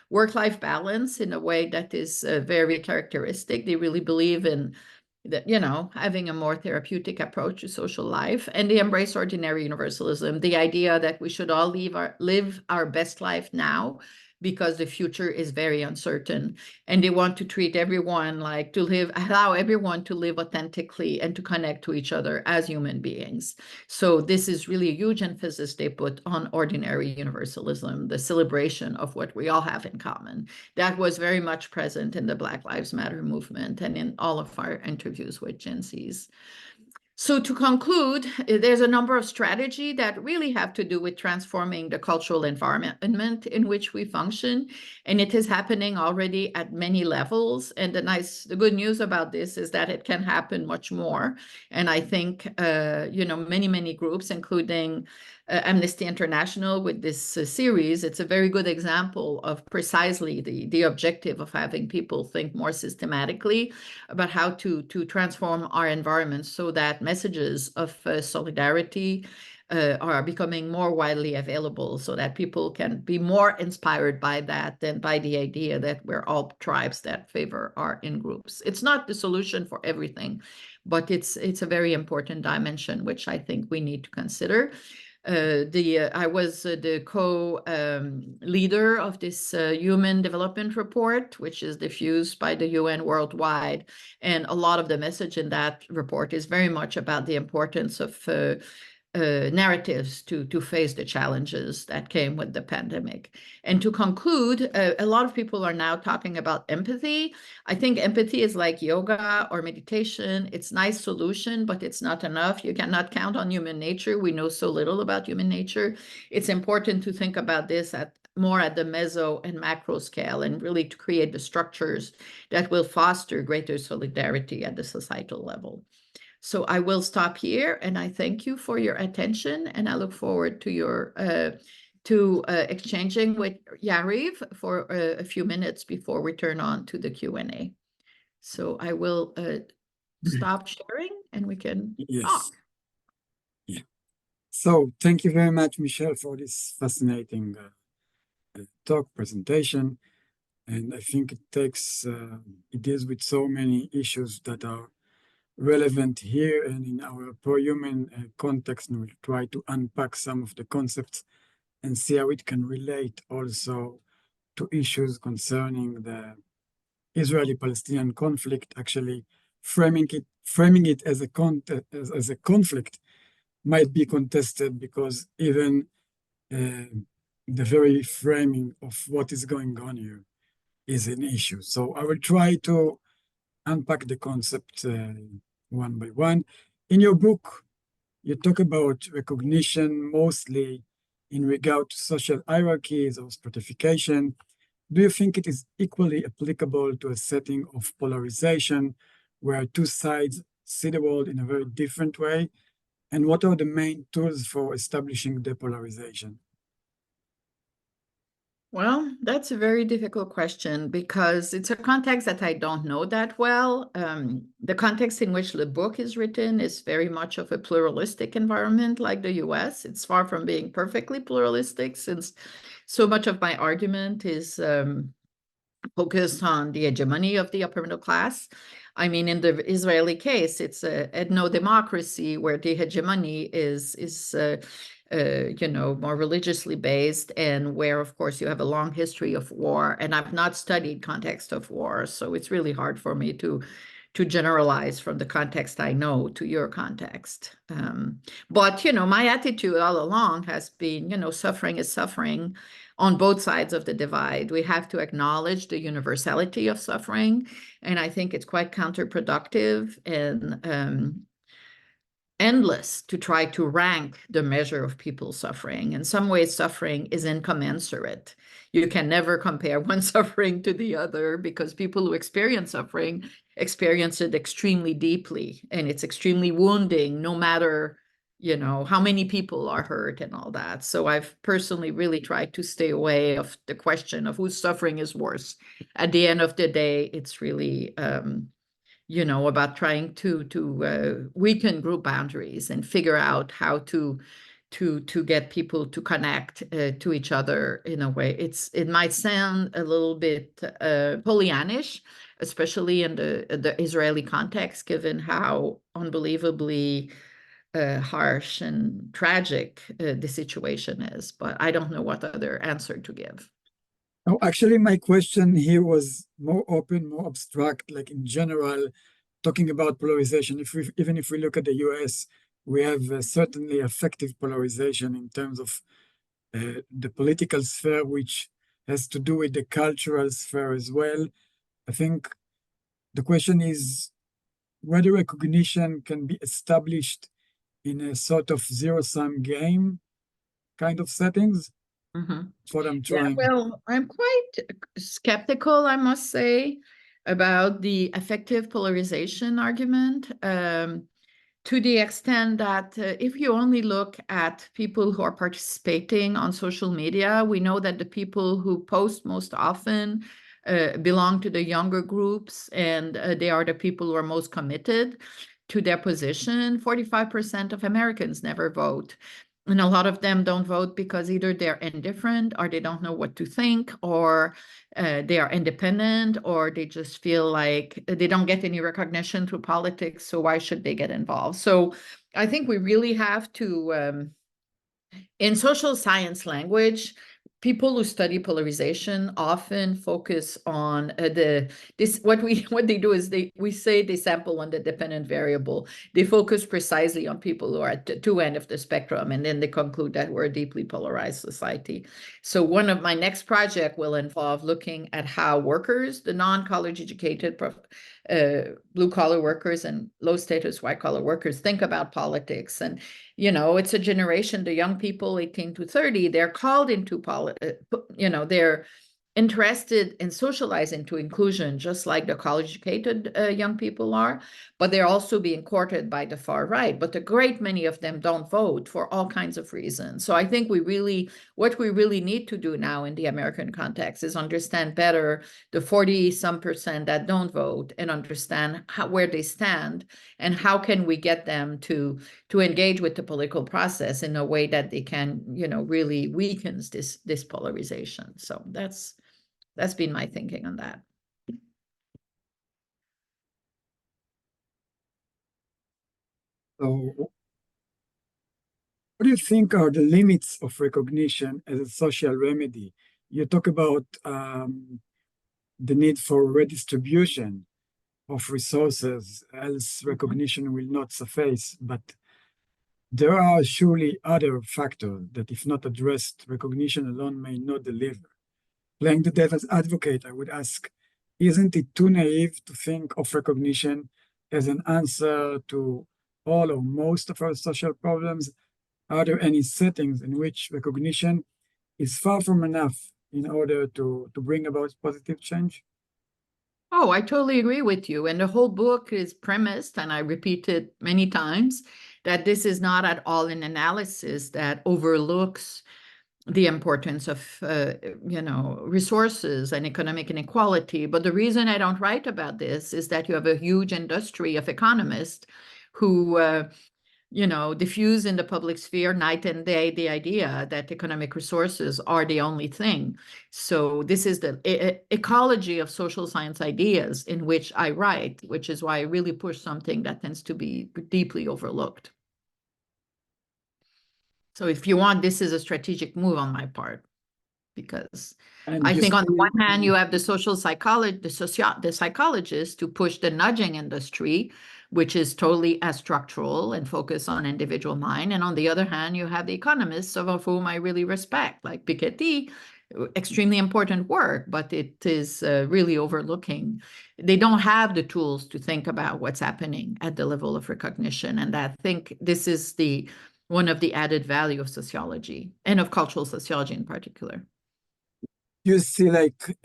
work-life balance in a way that is very characteristic. They really believe in having a more therapeutic approach to social life, and they embrace ordinary universalism, the idea that we should all live our best life now because the future is very uncertain. And they want to treat everyone allow everyone to live authentically and to connect to each other as human beings. So this is really a huge emphasis they put on ordinary universalism, the celebration of what we all have in common. That was very much present in the Black Lives Matter movement and in all of our interviews with Gen Zs. So to conclude, there's a number of strategies that really have to do with transforming the cultural environment in which we function, and it is happening already at many levels. And the good news about this is that it can happen much more. And I think, many groups, including Amnesty International with this series, it's a very good example of precisely the objective of having people think more systematically about how to transform our environment so that messages of solidarity are becoming more widely available, so that people can be more inspired by that than by the idea that we're all tribes that favor our in-groups. It's not the solution for everything, but it's a very important dimension, which I think we need to consider. I was the co-leader of this Human Development Report, which is diffused by the UN worldwide. And a lot of the message in that report is very much about the importance of narratives to face the challenges that came with the pandemic. And to conclude, a lot of people are now talking about empathy. I think empathy is like yoga or meditation. It's a nice solution, but it's not enough. You cannot count on human nature. We know so little about human nature. It's important to think about this more at the meso and macro scale, and really to create the structures that will foster greater solidarity at the societal level. So I will stop here, and I thank you for your attention, and I look forward to your exchanging with Yariv for a few minutes before we turn on to the Q&A. So I will stop sharing, and we can talk. Yeah. So thank you very much, Michelle, for this fascinating talk presentation. And I think it deals with so many issues that are relevant here and in our pro-human context, and we'll try to unpack some of the concepts and see how it can relate also to issues concerning the Israeli-Palestinian conflict. Actually, framing it as a conflict might be contested, because even the very framing of what is going on here is an issue. So I will try to unpack the concept one by one. In your book, you talk about recognition mostly in regard to social hierarchies or stratification. Do you think it is equally applicable to a setting of polarization where two sides see the world in a very different way? And what are the main tools for establishing depolarization? Well, that's a very difficult question because it's a context that I don't know that well. The context in which the book is written is very much of a pluralistic environment like the US. It's far from being perfectly pluralistic since so much of my argument is focused on the hegemony of the upper middle class. I mean, in the Israeli case, it's a ethno-democracy where the hegemony is more religiously based, and where, of course, you have a long history of war. And I've not studied context of war, so it's really hard for me to generalize from the context I know to your context. But, my attitude all along has been, suffering is suffering on both sides of the divide. We have to acknowledge the universality of suffering, and I think it's quite counterproductive and endless to try to rank the measure of people's suffering. In some ways, suffering is incommensurate. You can never compare one suffering to the other because people who experience suffering experience it extremely deeply, and it's extremely wounding, no matter how many people are hurt and all that. So I've personally really tried to stay away of the question of whose suffering is worse. At the end of the day, it's really about trying to weaken group boundaries and figure out how to get people to connect to each other in a way. It might sound a little bit Pollyannish, especially in the Israeli context, given how unbelievably harsh and tragic the situation is. But I don't know what other answer to give. Oh, actually, my question here was more open, more abstract, like in general, talking about polarization. Even if we look at the US, we have certainly effective polarization in terms of the political sphere, which has to do with the cultural sphere as well. I think the question is whether recognition can be established in a sort of zero-sum game kind of settings. Mm-hmm. That's what I'm Yeah, trying. well, I'm quite skeptical, I must say, about the effective polarization argument, to the extent that if you only look at people who are participating on social media, we know that the people who post most often belong to the younger groups, and they are the people who are most committed to their position. 45% of Americans never vote. And a lot of them don't vote because either they're indifferent or they don't know what to think, or they are independent, or they just feel like they don't get any recognition through politics. So why should they get involved? So I think we really have to, in social science language, people who study polarization often focus on what they do is we say they sample on the dependent variable. They focus precisely on people who are at the two end of the spectrum, and then they conclude that we're a deeply polarized society. So one of my next project will involve looking at how workers, the non-college educated blue collar workers and low status white collar workers, think about politics. And it's a generation, the young people 18 to 30, they're called into they're interested in socializing to inclusion, just like the college-educated young people are, but they're also being courted by the far right. But a great many of them don't vote for all kinds of reasons. So I think what we really need to do now in the American context is understand better the 40-some% that don't vote and understand where they stand and how can we get them to engage with the political process in a way that they can, really weakens this polarization. So that's been my thinking on that. So, what do you think are the limits of recognition as a social remedy? You talk about the need for redistribution of resources, else recognition will not suffice. But there are surely other factors that, if not addressed, recognition alone may not deliver. Playing the devil's advocate, I would ask, Isn't it too naive to think of recognition as an answer to all or most of our social problems? Are there any settings in which recognition is far from enough in order to bring about positive change? Oh, I totally agree with you. And the whole book is premised, and I repeat it many times, that this is not at all an analysis that overlooks the importance of resources and economic inequality. But the reason I don't write about this is that you have a huge industry of economists who diffuse in the public sphere night and day the idea that economic resources are the only thing. So this is the ecology of social science ideas in which I write, which is why I really push something that tends to be deeply overlooked. So if you want, this is a strategic move on my part, because And I you think on the see, one hand, you have the social psychology, the psychologists to push the nudging industry, which is totally astructural and focused on individual mind. And on the other hand, you have the economists, of whom I really respect, like Piketty, extremely important work, but it is really overlooking. They don't have the tools to think about what's happening at the level of recognition. And I think this is one of the added value of sociology and of cultural sociology in particular. you see like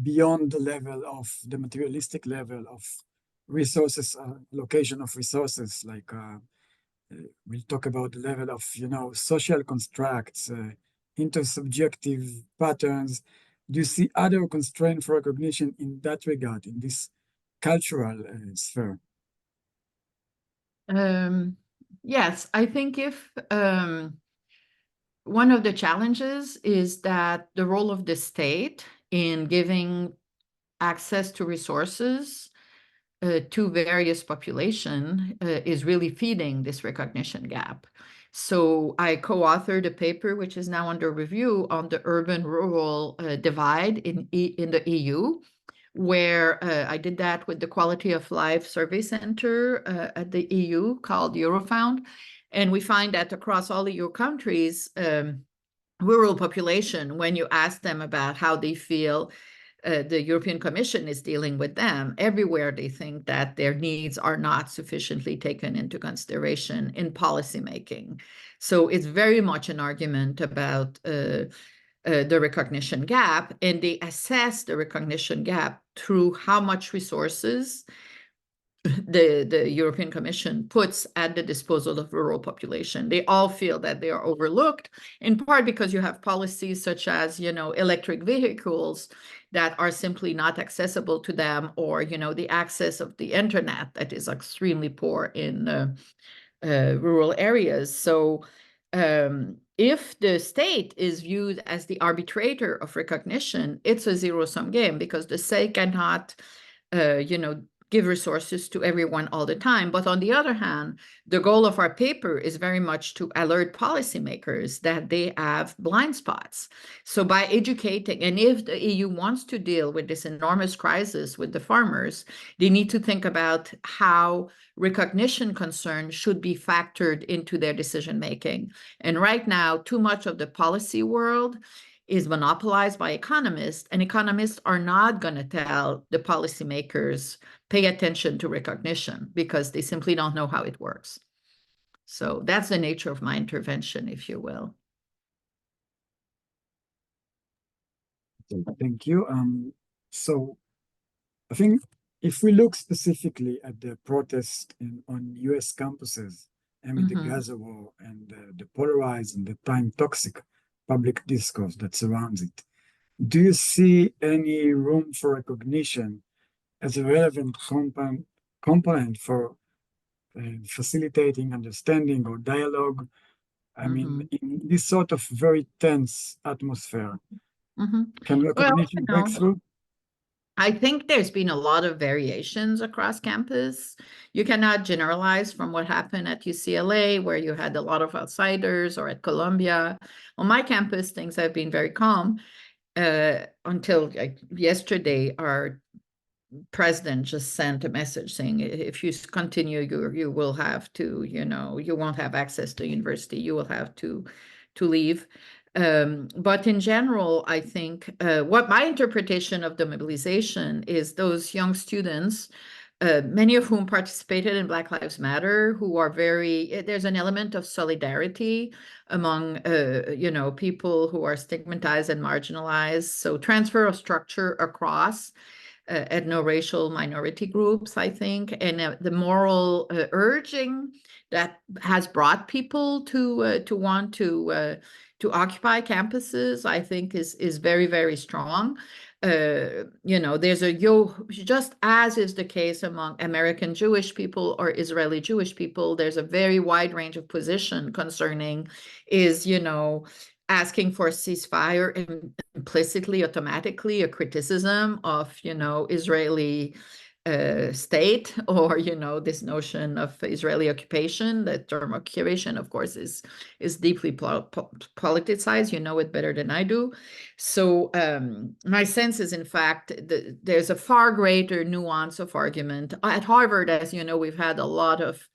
beyond the level of the materialistic level of resources, location of resources, like we'll talk about the level of, social constructs, intersubjective patterns. Do you see other constraints for recognition in that regard, in this cultural sphere? Yes, I think if one of the challenges is that the role of the state in giving access to resources to various population is really feeding this recognition gap. So I co-authored a paper, which is now under review, on the urban-rural divide in the EU, where I did that with the Quality of Life Survey Center at the EU called Eurofound. And we find that across all EU countries, rural population, when you ask them about how they feel the European Commission is dealing with them, everywhere they think that their needs are not sufficiently taken into consideration in policymaking. So it's very much an argument about the recognition gap, and they assess the recognition gap through how much resources the European Commission puts at the disposal of rural population. They all feel that they are overlooked, in part because you have policies such as, electric vehicles that are simply not accessible to them, or, the access of the internet that is extremely poor in rural areas. So if the state is viewed as the arbitrator of recognition, it's a zero-sum game, because the state cannot, give resources to everyone all the time. But on the other hand, the goal of our paper is very much to alert policymakers that they have blind spots. So by educating, and if the EU wants to deal with this enormous crisis with the farmers, they need to think about how recognition concerns should be factored into their decision making. And right now, too much of the policy world is monopolized by economists, and economists are not going to tell the policymakers pay attention to recognition, because they simply don't know how it works. So that's the nature of my intervention, if you will. Thank you. So I think if we look specifically at the protest on US campuses amid the Gaza war and the polarized and the time toxic public discourse that surrounds it, do you see any room for recognition as a relevant component for facilitating understanding or dialogue? I mean, in this sort of very tense atmosphere, can Well, recognition break through? I think there's been a lot of variations across campus. You cannot generalize from what happened at UCLA, where you had a lot of outsiders, or at Columbia. On my campus, things have been very calm until yesterday. Our president just sent a message saying, if you continue, you will have to, you won't have access to university. You will have to leave. But in general, I think what my interpretation of the mobilization is those young students, many of whom participated in Black Lives Matter, who are there's an element of solidarity among, people who are stigmatized and marginalized. So transfer of structure across ethno-racial minority groups, I think, and the moral urging that has brought people to want to occupy campuses, I think, is very, very strong. There's just as is the case among American Jewish people or Israeli Jewish people, there's a very wide range of position concerning asking for a ceasefire implicitly, automatically a criticism of, Israeli state, or this notion of Israeli occupation. The term occupation, of course, is deeply politicized. You know it better than I do. So my sense is, in fact, there's a far greater nuance of argument at Harvard. As you know, we've had a lot of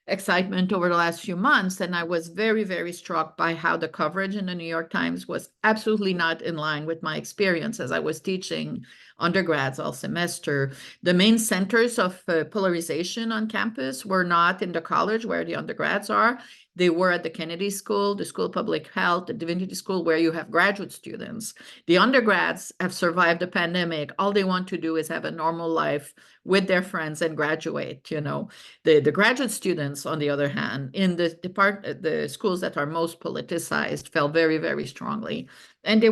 excitement over the last few months, and I was very, very struck by how the coverage in the New York Times was absolutely not in line with my experience as I was teaching undergrads all semester. The main centers of polarization on campus were not in the college where the undergrads are. They were at the Kennedy School, the School of Public Health, the Divinity School, where you have graduate students. The undergrads have survived the pandemic. All they want to do is have a normal life with their friends and graduate. The graduate students, on the other hand, in the schools that are most politicized, fell very, very strongly. And they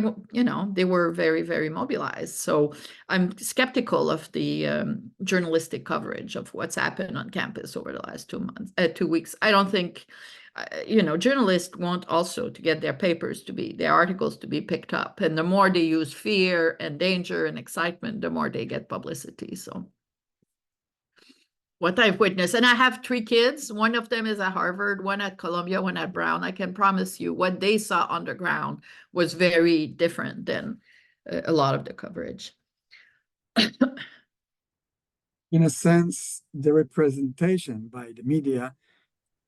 were very, very mobilized. So I'm skeptical of the journalistic coverage of what's happened on campus over the last 2 weeks. I don't think, journalists want also to get their articles to be picked up. And the more they use fear and danger and excitement, the more they get publicity. So what I've witnessed, and I have 3 kids. One of them is at Harvard, one at Columbia, one at Brown. I can promise you what they saw on the ground was very different than a lot of the coverage. In a sense, the representation by the media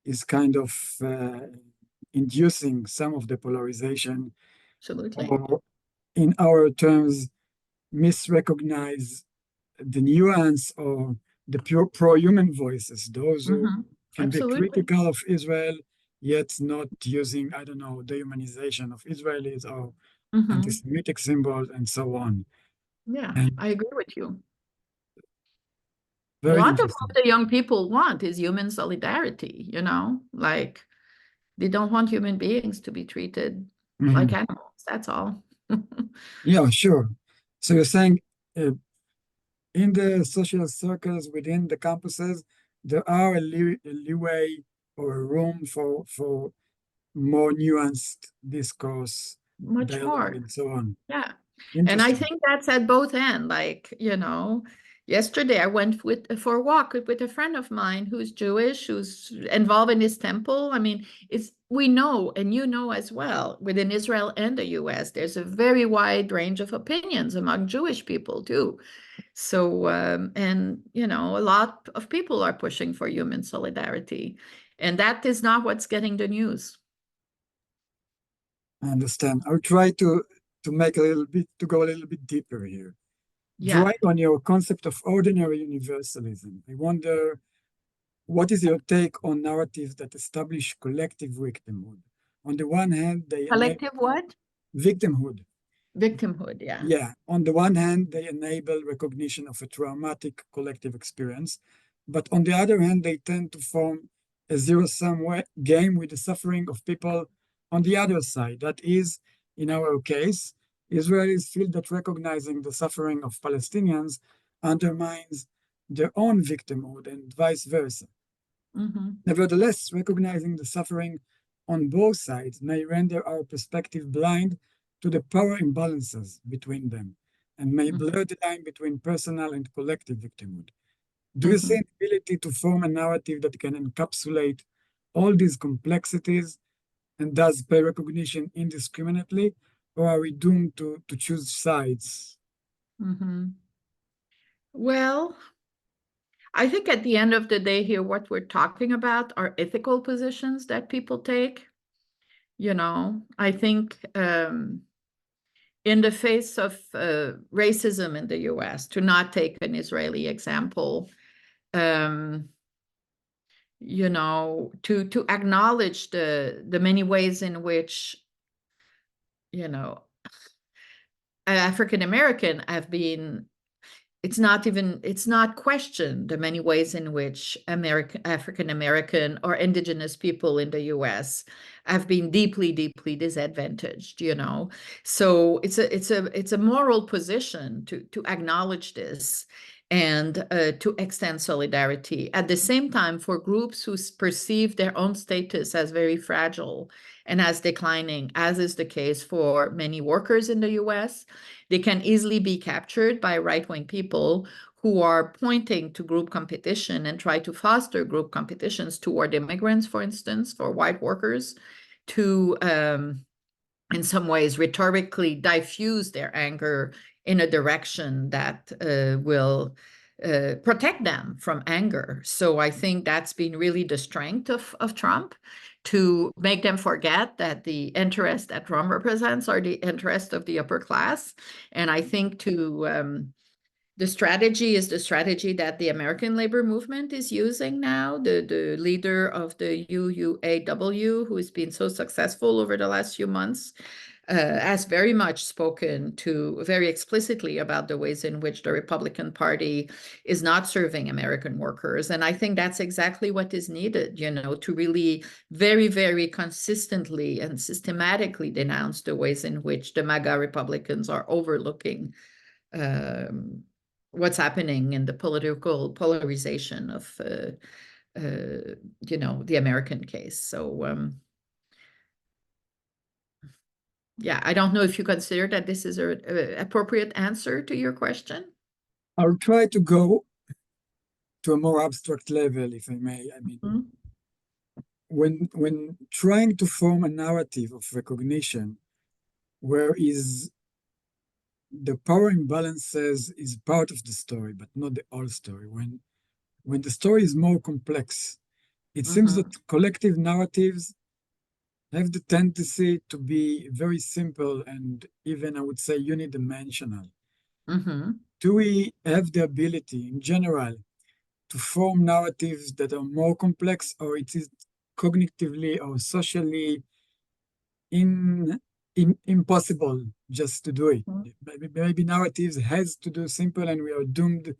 is kind of inducing some of the polarization, Absolutely. or in our terms, misrecognize the nuance or the pure pro-human voices, those who can be Absolutely. critical of Israel, yet not using, I don't know, dehumanization of Israelis or anti-Semitic symbols and so on. Yeah, And I agree with you. A very lot of interesting. what the young people want is human solidarity, like they don't want human beings to be treated like animals. That's all. Yeah, sure. So you're saying uh, in the social circles within the campuses, there are a leeway or a room for more nuanced discourse, Much dialogue, more. and so on. Yeah. And I Interesting. think that's at both ends. Like, yesterday I went for a walk with a friend of mine who's Jewish, who's involved in his temple. I mean, we know, and you know as well, within Israel and the US, there's a very wide range of opinions among Jewish people too. So, a lot of people are pushing for human solidarity, and that is not what's getting the news. I understand. I'll try to make a little bit, to go a little bit deeper here. Yeah. Drawing on your concept of ordinary universalism, I wonder, what is your take on narratives that establish collective victimhood? On the one hand, they enable Collective what? victimhood. Victimhood, yeah. Yeah, on the one hand, they enable recognition of a traumatic collective experience, but on the other hand, they tend to form a zero-sum game with the suffering of people on the other side. That is, in our case, Israelis feel that recognizing the suffering of Palestinians undermines their own victimhood and vice versa. Nevertheless, recognizing the suffering on both sides may render our perspective blind to the power imbalances between them and may blur the line between personal and collective victimhood. Do you see an ability to form a narrative that can encapsulate all these complexities and thus pay recognition indiscriminately, or are we doomed to choose sides? Well, I think at the end of the day here, what we're talking about are ethical positions that people take. I think in the face of racism in the US, to not take an Israeli example, to acknowledge the many ways in which, African American have been, it's not questioned the many ways in which African American or indigenous people in the US have been deeply, deeply disadvantaged, So it's a moral position to acknowledge this and to extend solidarity. At the same time, for groups who perceive their own status as very fragile and as declining, as is the case for many workers in the US, they can easily be captured by right-wing people who are pointing to group competition and try to foster group competitions toward immigrants, for instance, for white workers, to, in some ways, rhetorically diffuse their anger in a direction that will protect them from anger. So I think that's been really the strength of Trump, to make them forget that the interests that Trump represents are the interests of the upper class. And I think the strategy is the strategy that the American labor movement is using now. The leader of the UUAW, who has been so successful over the last few months, has very much spoken to very explicitly about the ways in which the Republican Party is not serving American workers. And I think that's exactly what is needed, to really very, very consistently and systematically denounce the ways in which the MAGA Republicans are overlooking what's happening in the political polarization of, the American case. So, yeah, I don't know if you consider that this is an appropriate answer to your question. I'll try to go to a more abstract level, if I may. I mean, when trying to form a narrative of recognition, where is the power imbalances is part of the story, but not the whole story. When the story is more complex, it seems that collective narratives have the tendency to be very simple and even, I would say, unidimensional. Do we have the ability, in general, to form narratives that are more complex, or it is cognitively or socially impossible just to do it? Maybe narratives has to do simple, and we are doomed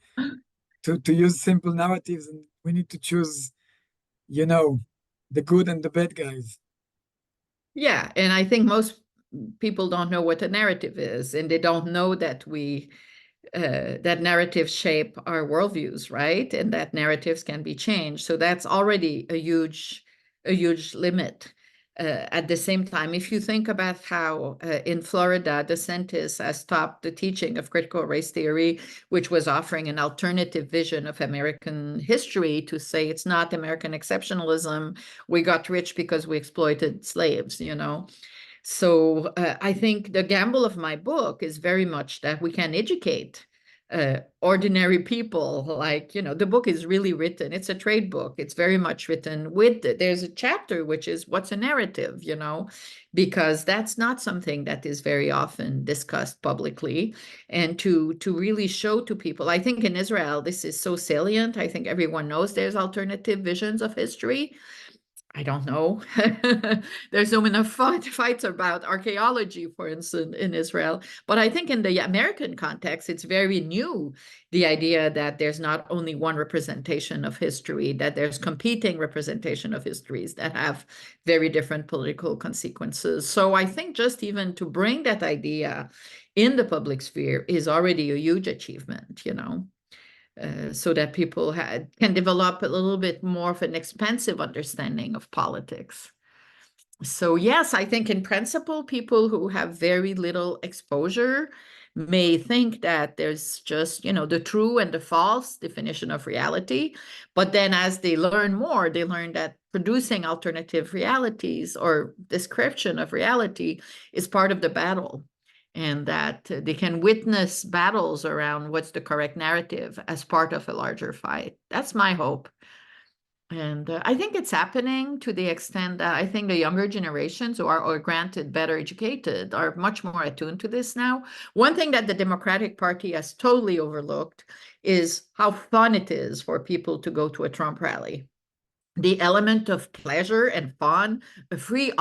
to use simple narratives, and we need to choose, the good and the bad guys. Yeah, and I think most people don't know what a narrative is, and they don't know that that narratives shape our worldviews, right? And that narratives can be changed. So that's already a huge limit. At the same time, if you think about how in Florida, DeSantis has stopped the teaching of critical race theory, which was offering an alternative vision of American history, to say it's not American exceptionalism. We got rich because we exploited slaves, So I think the gamble of my book is very much that we can educate ordinary people. Like, the book is really written. It's a trade book. It's very much written there's a chapter which is what's a narrative, because that's not something that is very often discussed publicly. And to really show to people, I think in Israel, this is so salient. I think everyone knows there's alternative visions of history. I don't know. There's no enough fights about archaeology, for instance, in Israel. But I think in the American context, it's very new, the idea that there's not only one representation of history, that there's competing representation of histories that have very different political consequences. So I think just even to bring that idea in the public sphere is already a huge achievement, so that people can develop a little bit more of an expansive understanding of politics. So yes, I think in principle, people who have very little exposure may think that there's just, the true and the false definition of reality. But then as they learn more, they learn that producing alternative realities or description of reality is part of the battle, and that they can witness battles around what's the correct narrative as part of a larger fight. That's my hope. And I think it's happening to the extent that I think the younger generations who are granted better educated are much more attuned to this now. One thing that the Democratic Party has totally overlooked is how fun it is for people to go to a Trump rally. The element of pleasure and fun, a free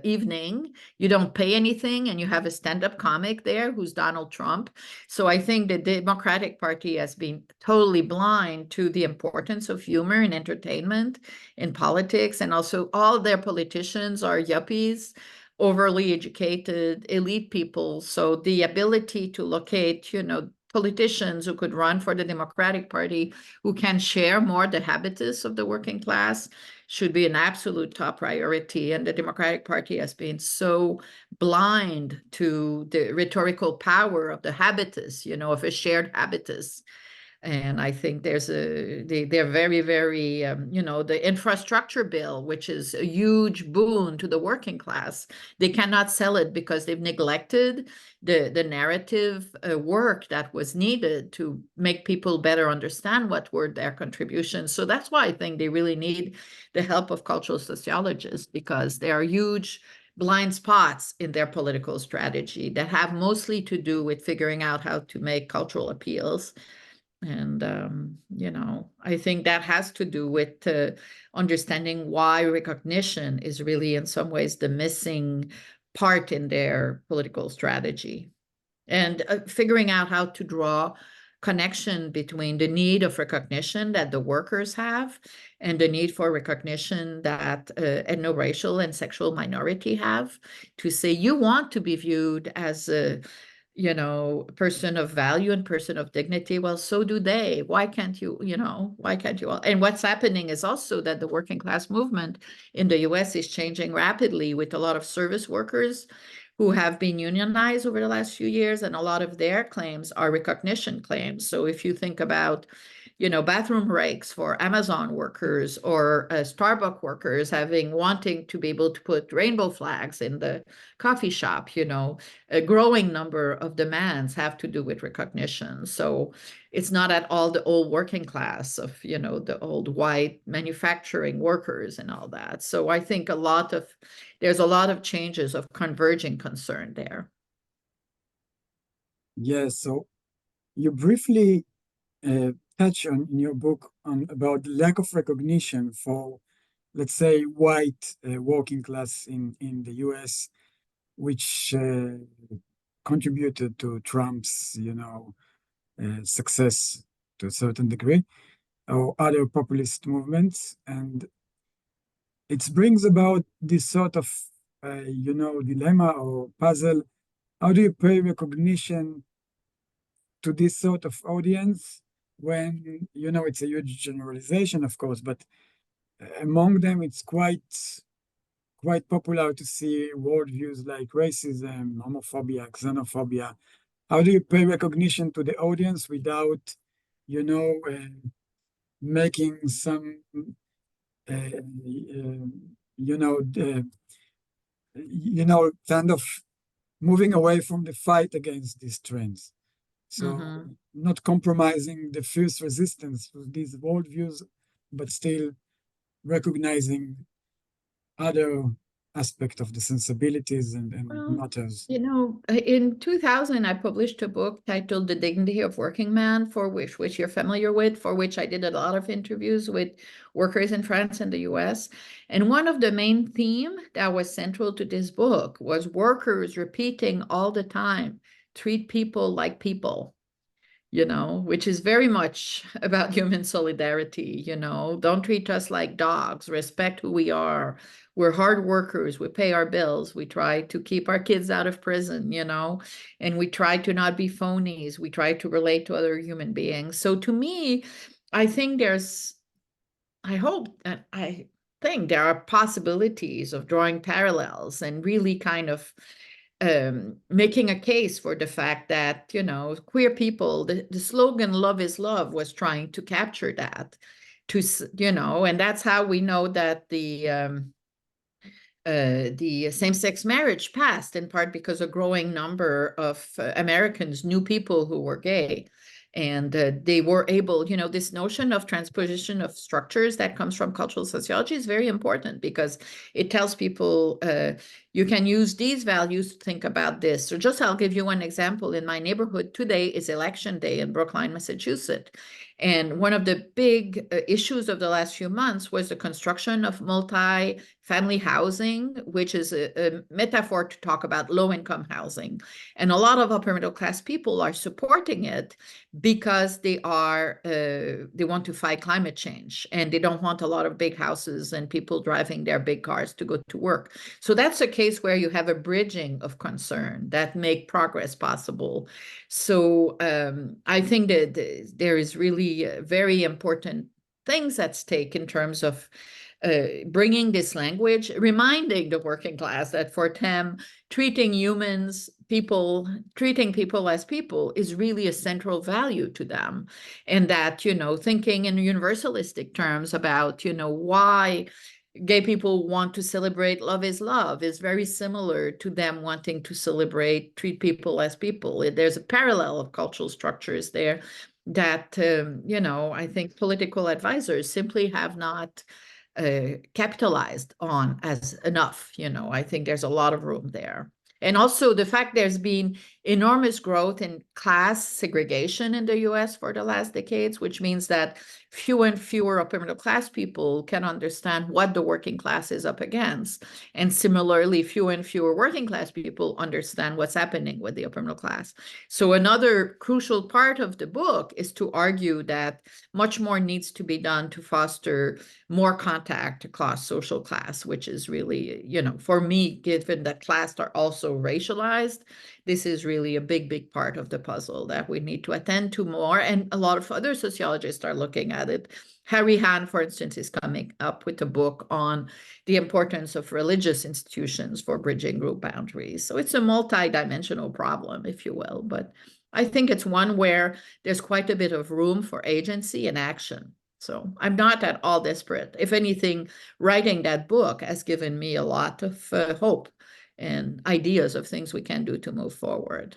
evening, you don't pay anything, and you have a stand-up comic there who's Donald Trump. So I think the Democratic Party has been totally blind to the importance of humor and entertainment in politics, and also all their politicians are yuppies, overly educated, elite people. So the ability to locate, politicians who could run for the Democratic Party who can share more the habitus of the working class should be an absolute top priority. And the Democratic Party has been so blind to the rhetorical power of the habitus, of a shared habitus. And I think they're very, very, the infrastructure bill, which is a huge boon to the working class. They cannot sell it because they've neglected the narrative work that was needed to make people better understand what were their contributions. So that's why I think they really need the help of cultural sociologists, because there are huge blind spots in their political strategy that have mostly to do with figuring out how to make cultural appeals. And, I think that has to do with understanding why recognition is really, in some ways, the missing part in their political strategy. And figuring out how to draw connection between the need of recognition that the workers have and the need for recognition that ethno-racial and sexual minority have, to say you want to be viewed as a person of value and person of dignity. Well, so do they. Why can't you, why can't you all? And what's happening is also that the working class movement in the US is changing rapidly, with a lot of service workers who have been unionized over the last few years, and a lot of their claims are recognition claims. So if you think about bathroom rakes for Amazon workers or Starbucks workers wanting to be able to put rainbow flags in the coffee shop, a growing number of demands have to do with recognition. So it's not at all the old working class of, the old white manufacturing workers and all that. So I think there's a lot of changes of converging concern there. Yes, so you briefly touch on in your book on about lack of recognition for, let's say, white working class in the US, which contributed to Trump's, success to a certain degree, or other populist movements. And it brings about this sort of, dilemma or puzzle. How do you pay recognition to this sort of audience when, it's a huge generalization, of course, but among them, it's quite popular to see worldviews like racism, homophobia, xenophobia. How do you pay recognition to the audience without, making some, uh, uh, you know, uh, kind of moving away from the fight against these trends? So not compromising the fierce resistance to these worldviews, but still recognizing other aspect of the sensibilities and Well, matters. in 2000, I published a book titled The Dignity of Working Man, for which you're familiar with, for which I did a lot of interviews with workers in France and the US. And one of the main themes that was central to this book was workers repeating all the time, treat people like people. Which is very much about human solidarity, don't treat us like dogs, respect who we are. We're hard workers, we pay our bills, we try to keep our kids out of prison, and we try to not be phonies, we try to relate to other human beings. So to me, I think I think there are possibilities of drawing parallels and really kind of making a case for the fact that, queer people, the slogan "Love is Love" was trying to capture that, and that's how we know that the same-sex marriage passed, in part because a growing number of Americans knew people who were gay. And they were able, this notion of transposition of structures that comes from cultural sociology is very important because it tells people you can use these values to think about this. So just I'll give you one example. In my neighborhood today is election day in Brookline, Massachusetts. And one of the big issues of the last few months was the construction of multi-family housing, which is a metaphor to talk about low-income housing. And a lot of upper middle class people are supporting it because they want to fight climate change, and they don't want a lot of big houses and people driving their big cars to go to work. So that's a case where you have a bridging of concern that make progress possible. So I think that there is really very important things at stake in terms of bringing this language, reminding the working class that for them, treating people as people is really a central value to them. And that, thinking in universalistic terms about, why gay people want to celebrate love is very similar to them wanting to treat people as people. There's a parallel of cultural structures there that, I think political advisors simply have not capitalized on as enough. I think there's a lot of room there. And also the fact there's been enormous growth in class segregation in the US for the last decades, which means that fewer and fewer upper middle class people can understand what the working class is up against. And similarly, fewer and fewer working class people understand what's happening with the upper middle class. So another crucial part of the book is to argue that much more needs to be done to foster more contact across social class, which is really, for me, given that class are also racialized, this is really a big, big part of the puzzle that we need to attend to more. And a lot of other sociologists are looking at it. Harry Hahn, for instance, is coming up with a book on the importance of religious institutions for bridging group boundaries. So it's a multi-dimensional problem, if you will. But I think it's one where there's quite a bit of room for agency and action. So I'm not at all desperate. If anything, writing that book has given me a lot of hope and ideas of things we can do to move forward.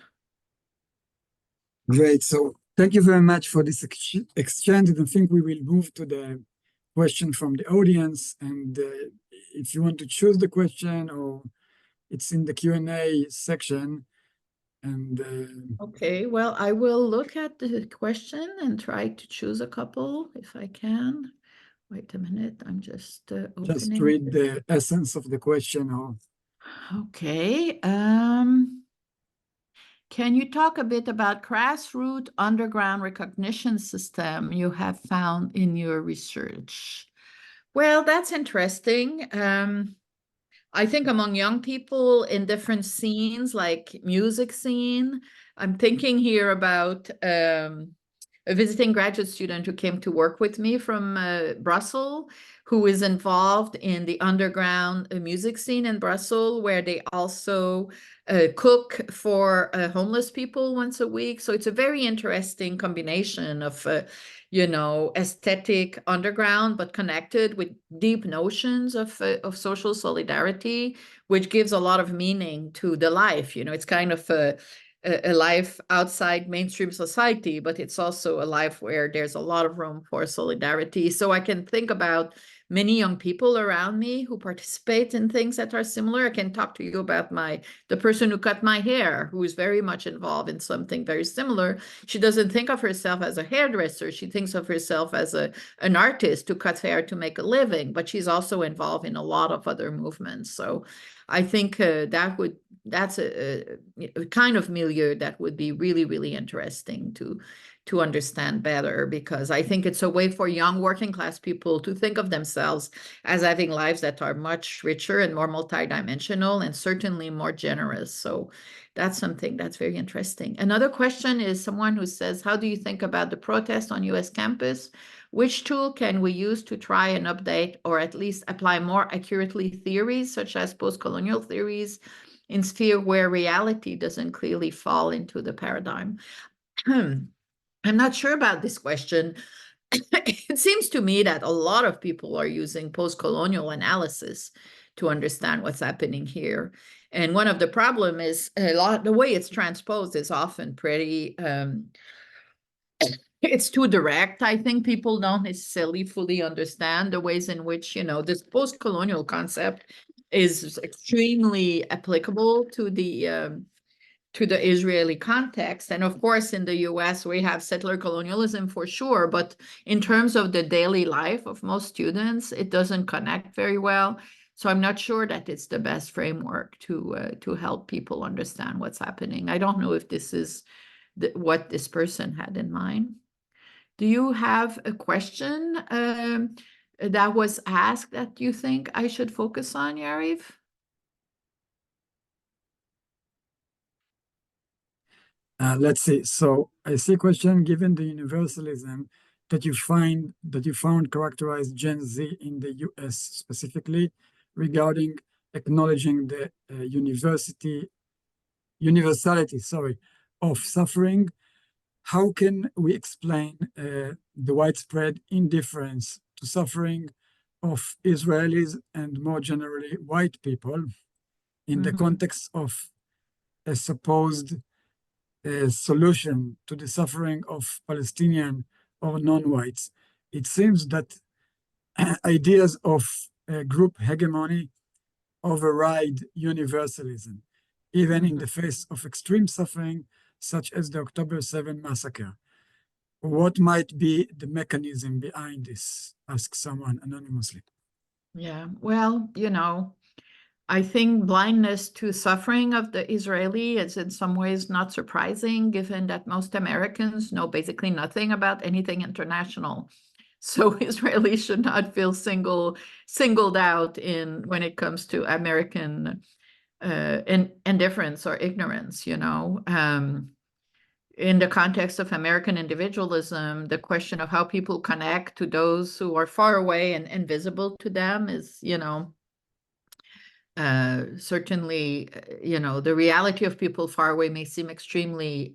Great. So thank you very much for this exchange. And I think we will move to the question from the audience. And if you want to choose the question, or it's in the Q&A section. And okay, well, I will look at the question and try to choose a couple if I can. Wait a minute, I'm just opening. Just read the essence of the question. Or okay. Can you talk a bit about grassroots underground recognition system you have found in your research? Well, that's interesting. I think among young people in different scenes, like music scene, I'm thinking here about a visiting graduate student who came to work with me from Brussels, who is involved in the underground music scene in Brussels, where they also cook for homeless people once a week. So it's a very interesting combination of, aesthetic underground, but connected with deep notions of social solidarity, which gives a lot of meaning to the life. It's kind of a life outside mainstream society, but it's also a life where there's a lot of room for solidarity. So I can think about many young people around me who participate in things that are similar. I can talk to you about the person who cut my hair, who is very much involved in something very similar. She doesn't think of herself as a hairdresser. She thinks of herself as an artist who cuts hair to make a living, but she's also involved in a lot of other movements. So I think that's a kind of milieu that would be really, really interesting to understand better, because I think it's a way for young working class people to think of themselves as having lives that are much richer and more multidimensional and certainly more generous. So that's something that's very interesting. Another question is someone who says, how do you think about the protest on US campus? Which tool can we use to try and update or at least apply more accurately theories such as post-colonial theories in sphere where reality doesn't clearly fall into the paradigm? I'm not sure about this question. It seems to me that a lot of people are using post-colonial analysis to understand what's happening here. And one of the problem is the way it's transposed is often pretty it's too direct. I think people don't necessarily fully understand the ways in which, this post-colonial concept is extremely applicable to the Israeli context. And of course, in the US, we have settler colonialism for sure, but in terms of the daily life of most students, it doesn't connect very well. So I'm not sure that it's the best framework to help people understand what's happening. I don't know if this is what this person had in mind. Do you have a question that was asked that you think I should focus on, Yariv? Let's see. So I see a question: given the universalism that you found characterized Gen Z in the US specifically, regarding acknowledging the universality, of suffering, how can we explain the widespread indifference to suffering of Israelis and more generally white people in the context of a supposed solution to the suffering of Palestinian or non-whites? It seems that ideas of group hegemony override universalism, even in the face of extreme suffering, such as the October 7 massacre. What might be the mechanism behind this? Asks someone anonymously. Yeah, well, I think blindness to suffering of the Israeli is in some ways not surprising, given that most Americans know basically nothing about anything international. So Israelis should not feel singled out when it comes to American indifference or ignorance. In the context of American individualism, the question of how people connect to those who are far away and invisible to them is, certainly, the reality of people far away may seem extremely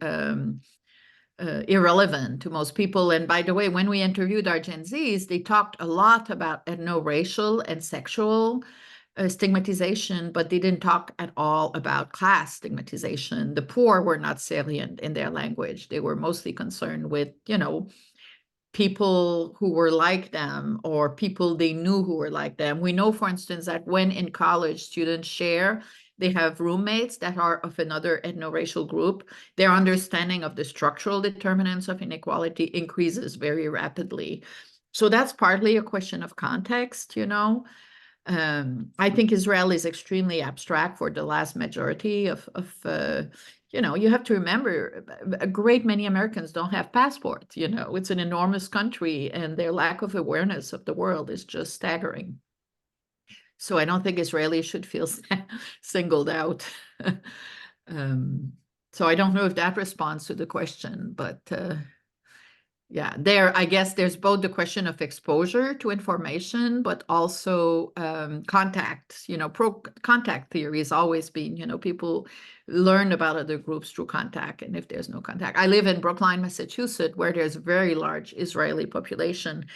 irrelevant to most people. And by the way, when we interviewed our Gen Zs, they talked a lot about ethno-racial and sexual stigmatization, but they didn't talk at all about class stigmatization. The poor were not salient in their language. They were mostly concerned with, people who were like them or people they knew who were like them. We know, for instance, that when in college students share, they have roommates that are of another ethno-racial group, their understanding of the structural determinants of inequality increases very rapidly. So that's partly a question of context. I think Israel is extremely abstract for the last majority of you have to remember a great many Americans don't have passports. It's an enormous country and their lack of awareness of the world is just staggering. So I don't think Israelis should feel singled out. So I don't know if that responds to the question, but yeah, I guess there's both the question of exposure to information, but also contact. Contact theory has always been, people learn about other groups through contact. And if there's no contact, I live in Brookline, Massachusetts, where there's a very large Israeli population,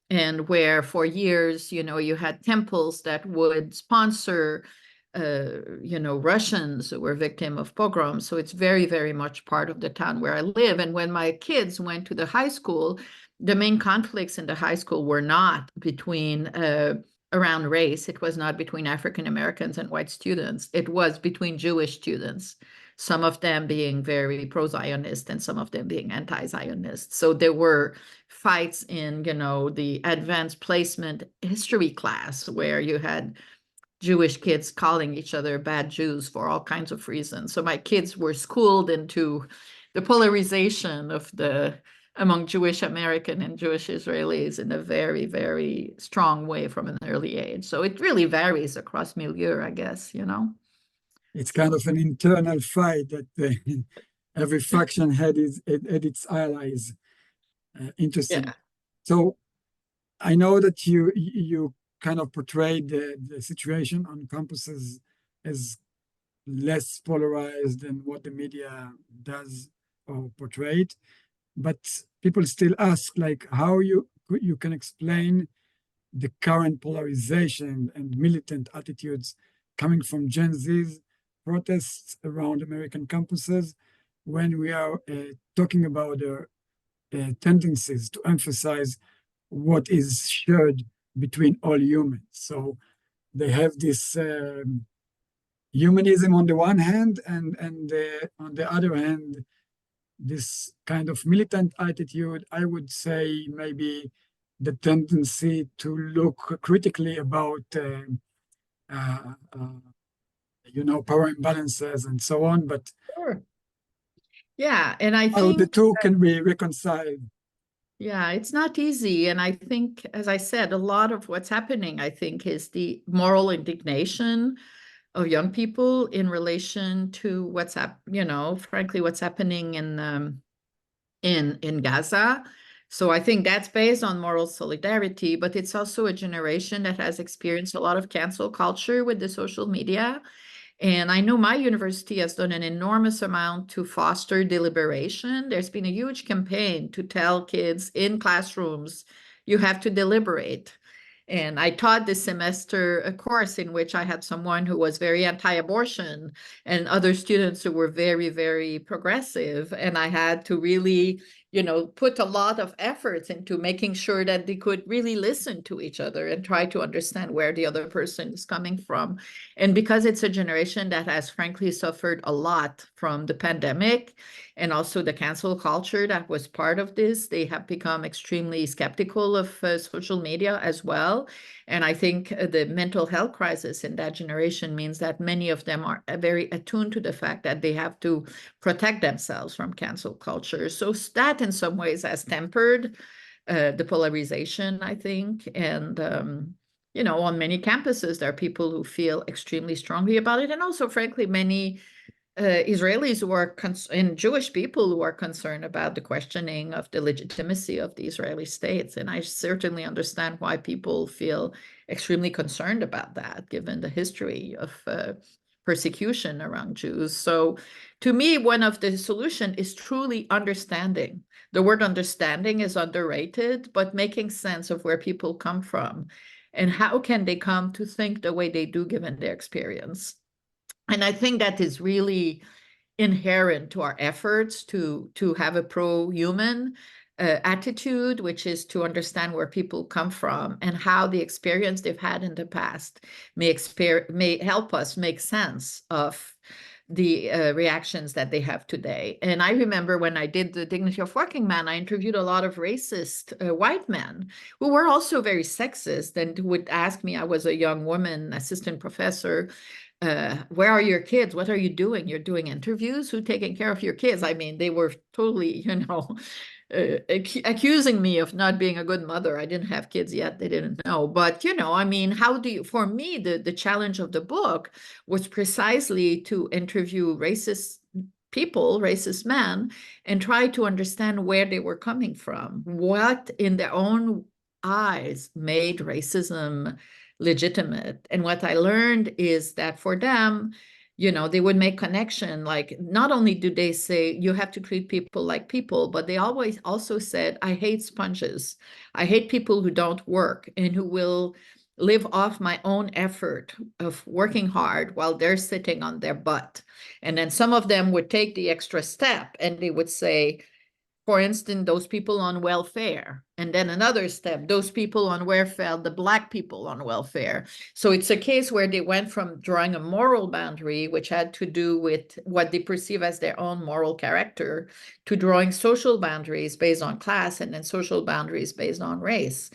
and where for years, you had temples that would sponsor Russians who were victim of pogroms. So it's very, very much part of the town where I live. And when my kids went to the high school, the main conflicts in the high school were not around race. It was not between African Americans and white students. It was between Jewish students, some of them being very pro-Zionist and some of them being anti-Zionist. So there were fights in, the advanced placement history class where you had Jewish kids calling each other bad Jews for all kinds of reasons. So my kids were schooled into the polarization among Jewish American and Jewish Israelis in a very, very strong way from an early age. So it really varies across milieu, I guess, It's kind of an internal fight that every faction had its allies. Interesting. Yeah. So I know that you kind of portrayed the situation on campuses as less polarized than what the media does or portray it, but people still ask like how you can explain the current polarization and militant attitudes coming from Gen Z's protests around American campuses when we are talking about the tendencies to emphasize what is shared between all humans. So they have this humanism on the one hand, and on the other hand, this kind of militant attitude. I would say maybe the tendency to look critically about, uh, power imbalances and so on. But Sure. Yeah, and I how the think two can be reconciled. yeah, it's not easy. And I think, as I said, a lot of what's happening, I think, is the moral indignation of young people in relation to frankly, what's happening in Gaza. So I think that's based on moral solidarity, but it's also a generation that has experienced a lot of cancel culture with the social media. And I know my university has done an enormous amount to foster deliberation. There's been a huge campaign to tell kids in classrooms, you have to deliberate. And I taught this semester a course in which I had someone who was very anti-abortion and other students who were very, very progressive. And I had to really, put a lot of efforts into making sure that they could really listen to each other and try to understand where the other person is coming from. And because it's a generation that has frankly suffered a lot from the pandemic and also the cancel culture that was part of this, they have become extremely skeptical of social media as well. And I think the mental health crisis in that generation means that many of them are very attuned to the fact that they have to protect themselves from cancel culture. So that in some ways has tempered the polarization, I think. And on many campuses, there are people who feel extremely strongly about it. And also, frankly, many Israelis who are and Jewish people who are concerned about the questioning of the legitimacy of the Israeli states. And I certainly understand why people feel extremely concerned about that, given the history of persecution around Jews. So to me, one of the solutions is truly understanding. The word understanding is underrated, but making sense of where people come from and how can they come to think the way they do given their experience. And I think that is really inherent to our efforts to have a pro-human attitude, which is to understand where people come from and how the experience they've had in the past may help us make sense of the reactions that they have today. And I remember when I did the Dignity of Working Man, I interviewed a lot of racist white men who were also very sexist and would ask me, I was a young woman, assistant professor, where are your kids? What are you doing? You're doing interviews? Who's taking care of your kids? I mean, they were totally, accusing me of not being a good mother. I didn't have kids yet. They didn't know. But, I mean, for me, the challenge of the book was precisely to interview racist people, racist men, and try to understand where they were coming from, what in their own eyes made racism legitimate. And what I learned is that for them, they would make connection. Like, not only do they say you have to treat people like people, but they always also said, I hate sponges. I hate people who don't work and who will live off my own effort of working hard while they're sitting on their butt. And then some of them would take the extra step and they would say, for instance, those people on welfare. And then another step, those people on welfare, the Black people on welfare. So it's a case where they went from drawing a moral boundary, which had to do with what they perceive as their own moral character, to drawing social boundaries based on class and then social boundaries based on race.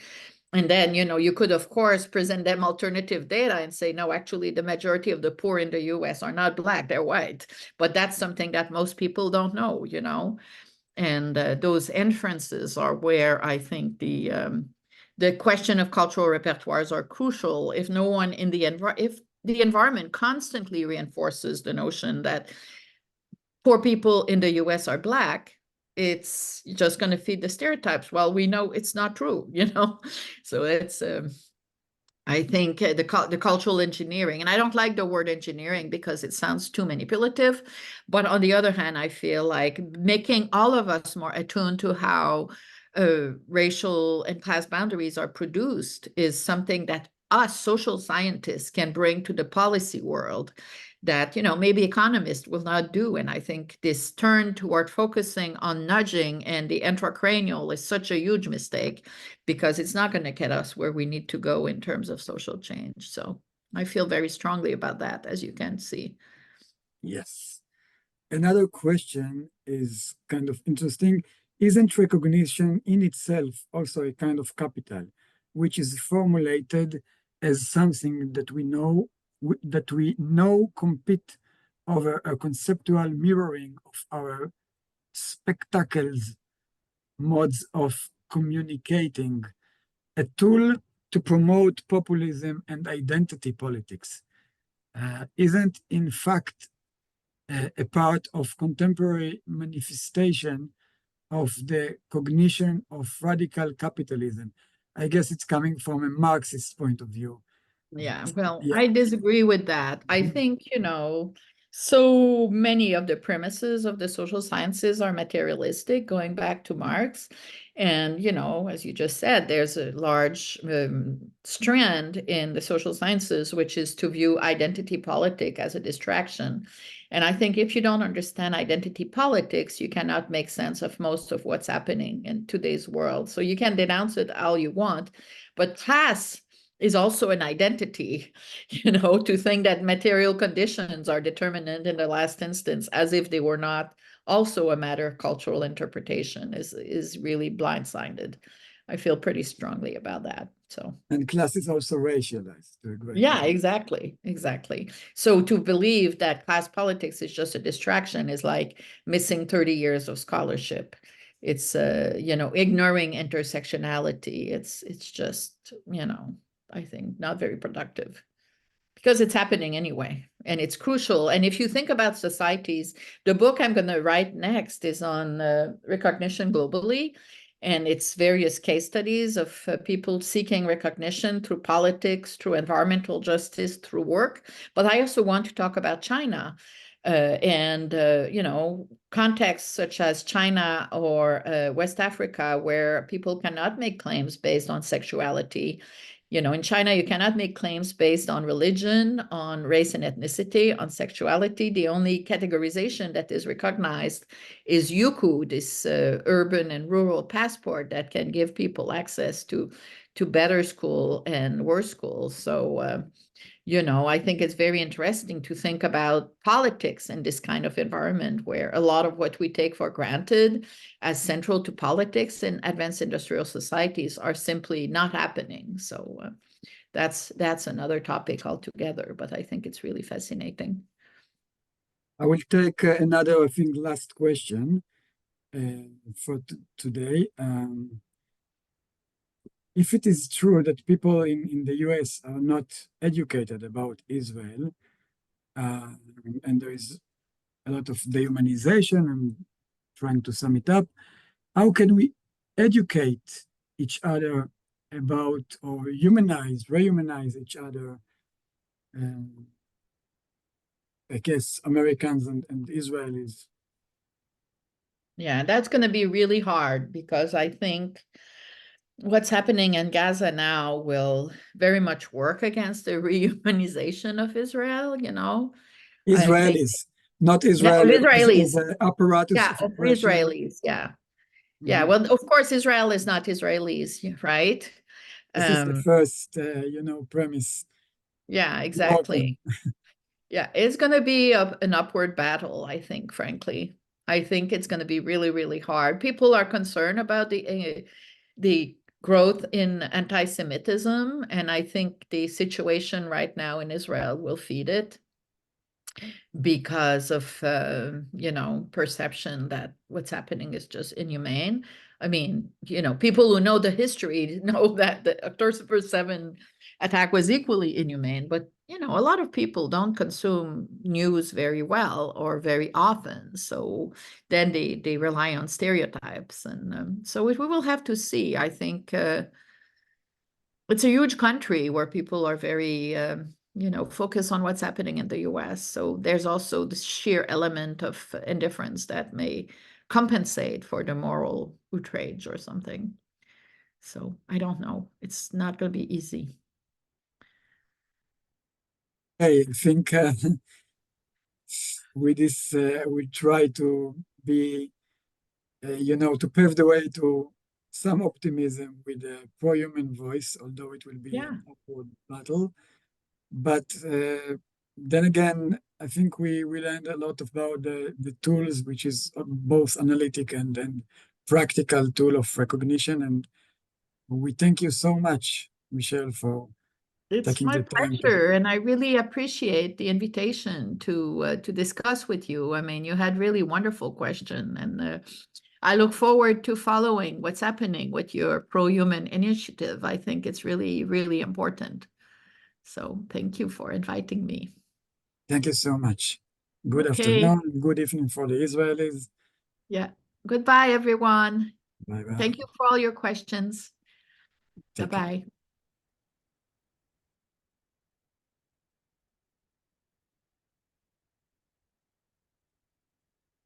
And then, you could, of course, present them alternative data and say, no, actually, the majority of the poor in the US are not Black, they're white. But that's something that most people don't know, And those inferences are where I think the question of cultural repertoires are crucial. If no one if the environment constantly reinforces the notion that poor people in the US are Black, it's just going to feed the stereotypes. Well, we know it's not true, So it's I think the cultural engineering, and I don't like the word engineering because it sounds too manipulative. But on the other hand, I feel like making all of us more attuned to how racial and class boundaries are produced is something that us social scientists can bring to the policy world that, maybe economists will not do. And I think this turn toward focusing on nudging and the intracranial is such a huge mistake, because it's not going to get us where we need to go in terms of social change. So I feel very strongly about that, as you can see. Yes. Another question is kind of interesting. Isn't recognition in itself also a kind of capital, which is formulated as something that we know compete over a conceptual mirroring of our spectacles, modes of communicating, a tool to promote populism and identity politics? Isn't in fact a part of contemporary manifestation of the cognition of radical capitalism? I guess it's coming from a Marxist point of view. Yeah, well, Yeah. I disagree with that. I Mhm. think, so many of the premises of the social sciences are materialistic, going back to Marx. And, as you just said, there's a large strand in the social sciences, which is to view identity politic as a distraction. And I think if you don't understand identity politics, you cannot make sense of most of what's happening in today's world. So you can denounce it all you want, but class is also an identity, to think that material conditions are determinant in the last instance, as if they were not also a matter of cultural interpretation, is really blindsided. I feel pretty strongly about that. So And class is also racialized to a great yeah, degree. exactly. So to believe that class politics is just a distraction is like missing 30 years of scholarship. It's ignoring intersectionality. It's just, I think not very productive, because it's happening anyway, and it's crucial. And if you think about societies, the book I'm going to write next is on recognition globally, and it's various case studies of people seeking recognition through politics, through environmental justice, through work. But I also want to talk about China, and contexts such as China or West Africa, where people cannot make claims based on sexuality. In China, you cannot make claims based on religion, on race and ethnicity, on sexuality. The only categorization that is recognized is Youku, this urban and rural passport that can give people access to better school and worse schools. So, I think it's very interesting to think about politics in this kind of environment, where a lot of what we take for granted as central to politics in advanced industrial societies are simply not happening. So that's another topic altogether, but I think it's really fascinating. I will take another, I think, last question for today. If it is true that people in the US are not educated about Israel, uh, and there is a lot of dehumanization, I'm trying to sum it up, how can we educate each other about, or rehumanize each other? Um, I guess Americans and Israelis. Yeah, that's going to be really hard, because I think what's happening in Gaza now will very much work against the rehumanization of Israel. I think, Israelis, not yeah, Israel of as Israelis. an apparatus Yeah, of of oppression. Israelis. Yeah. Yeah. Mhm. Well, of course, Israel is not Israelis, right? This is the Um, first, premise yeah, important. exactly. Yeah, it's going to be an upward battle, I think, frankly. I think it's going to be really, really hard. People are concerned about the growth in anti-Semitism, and I think the situation right now in Israel will feed it, because of perception that what's happening is just inhumane. I mean, people who know the history know that the October 7 attack was equally inhumane, but a lot of people don't consume news very well or very often, so then they rely on stereotypes, and so we will have to see. I think it's a huge country where people are very, focused on what's happening in the US. So there's also the sheer element of indifference that may compensate for the moral outrage or something. So I don't know. It's not going to be easy. I think with this, we try to be, to pave the way to some optimism with a pro-human voice, although it will be Yeah. an upward battle. But then again, I think we learned a lot about the tools, which is both analytic and practical tool of recognition. And we thank you so much, Michelle, for It's taking my the time to. pleasure, and I really appreciate the invitation to discuss with you. I mean, you had really wonderful question, and I look forward to following what's happening with your pro-human initiative. I think it's really, really important. So thank you for inviting me. Thank you so much. Good Okay. afternoon, good evening for the Israelis. Yeah. Goodbye, everyone. Bye bye. Thank you for all your questions. Take care. Bye-bye.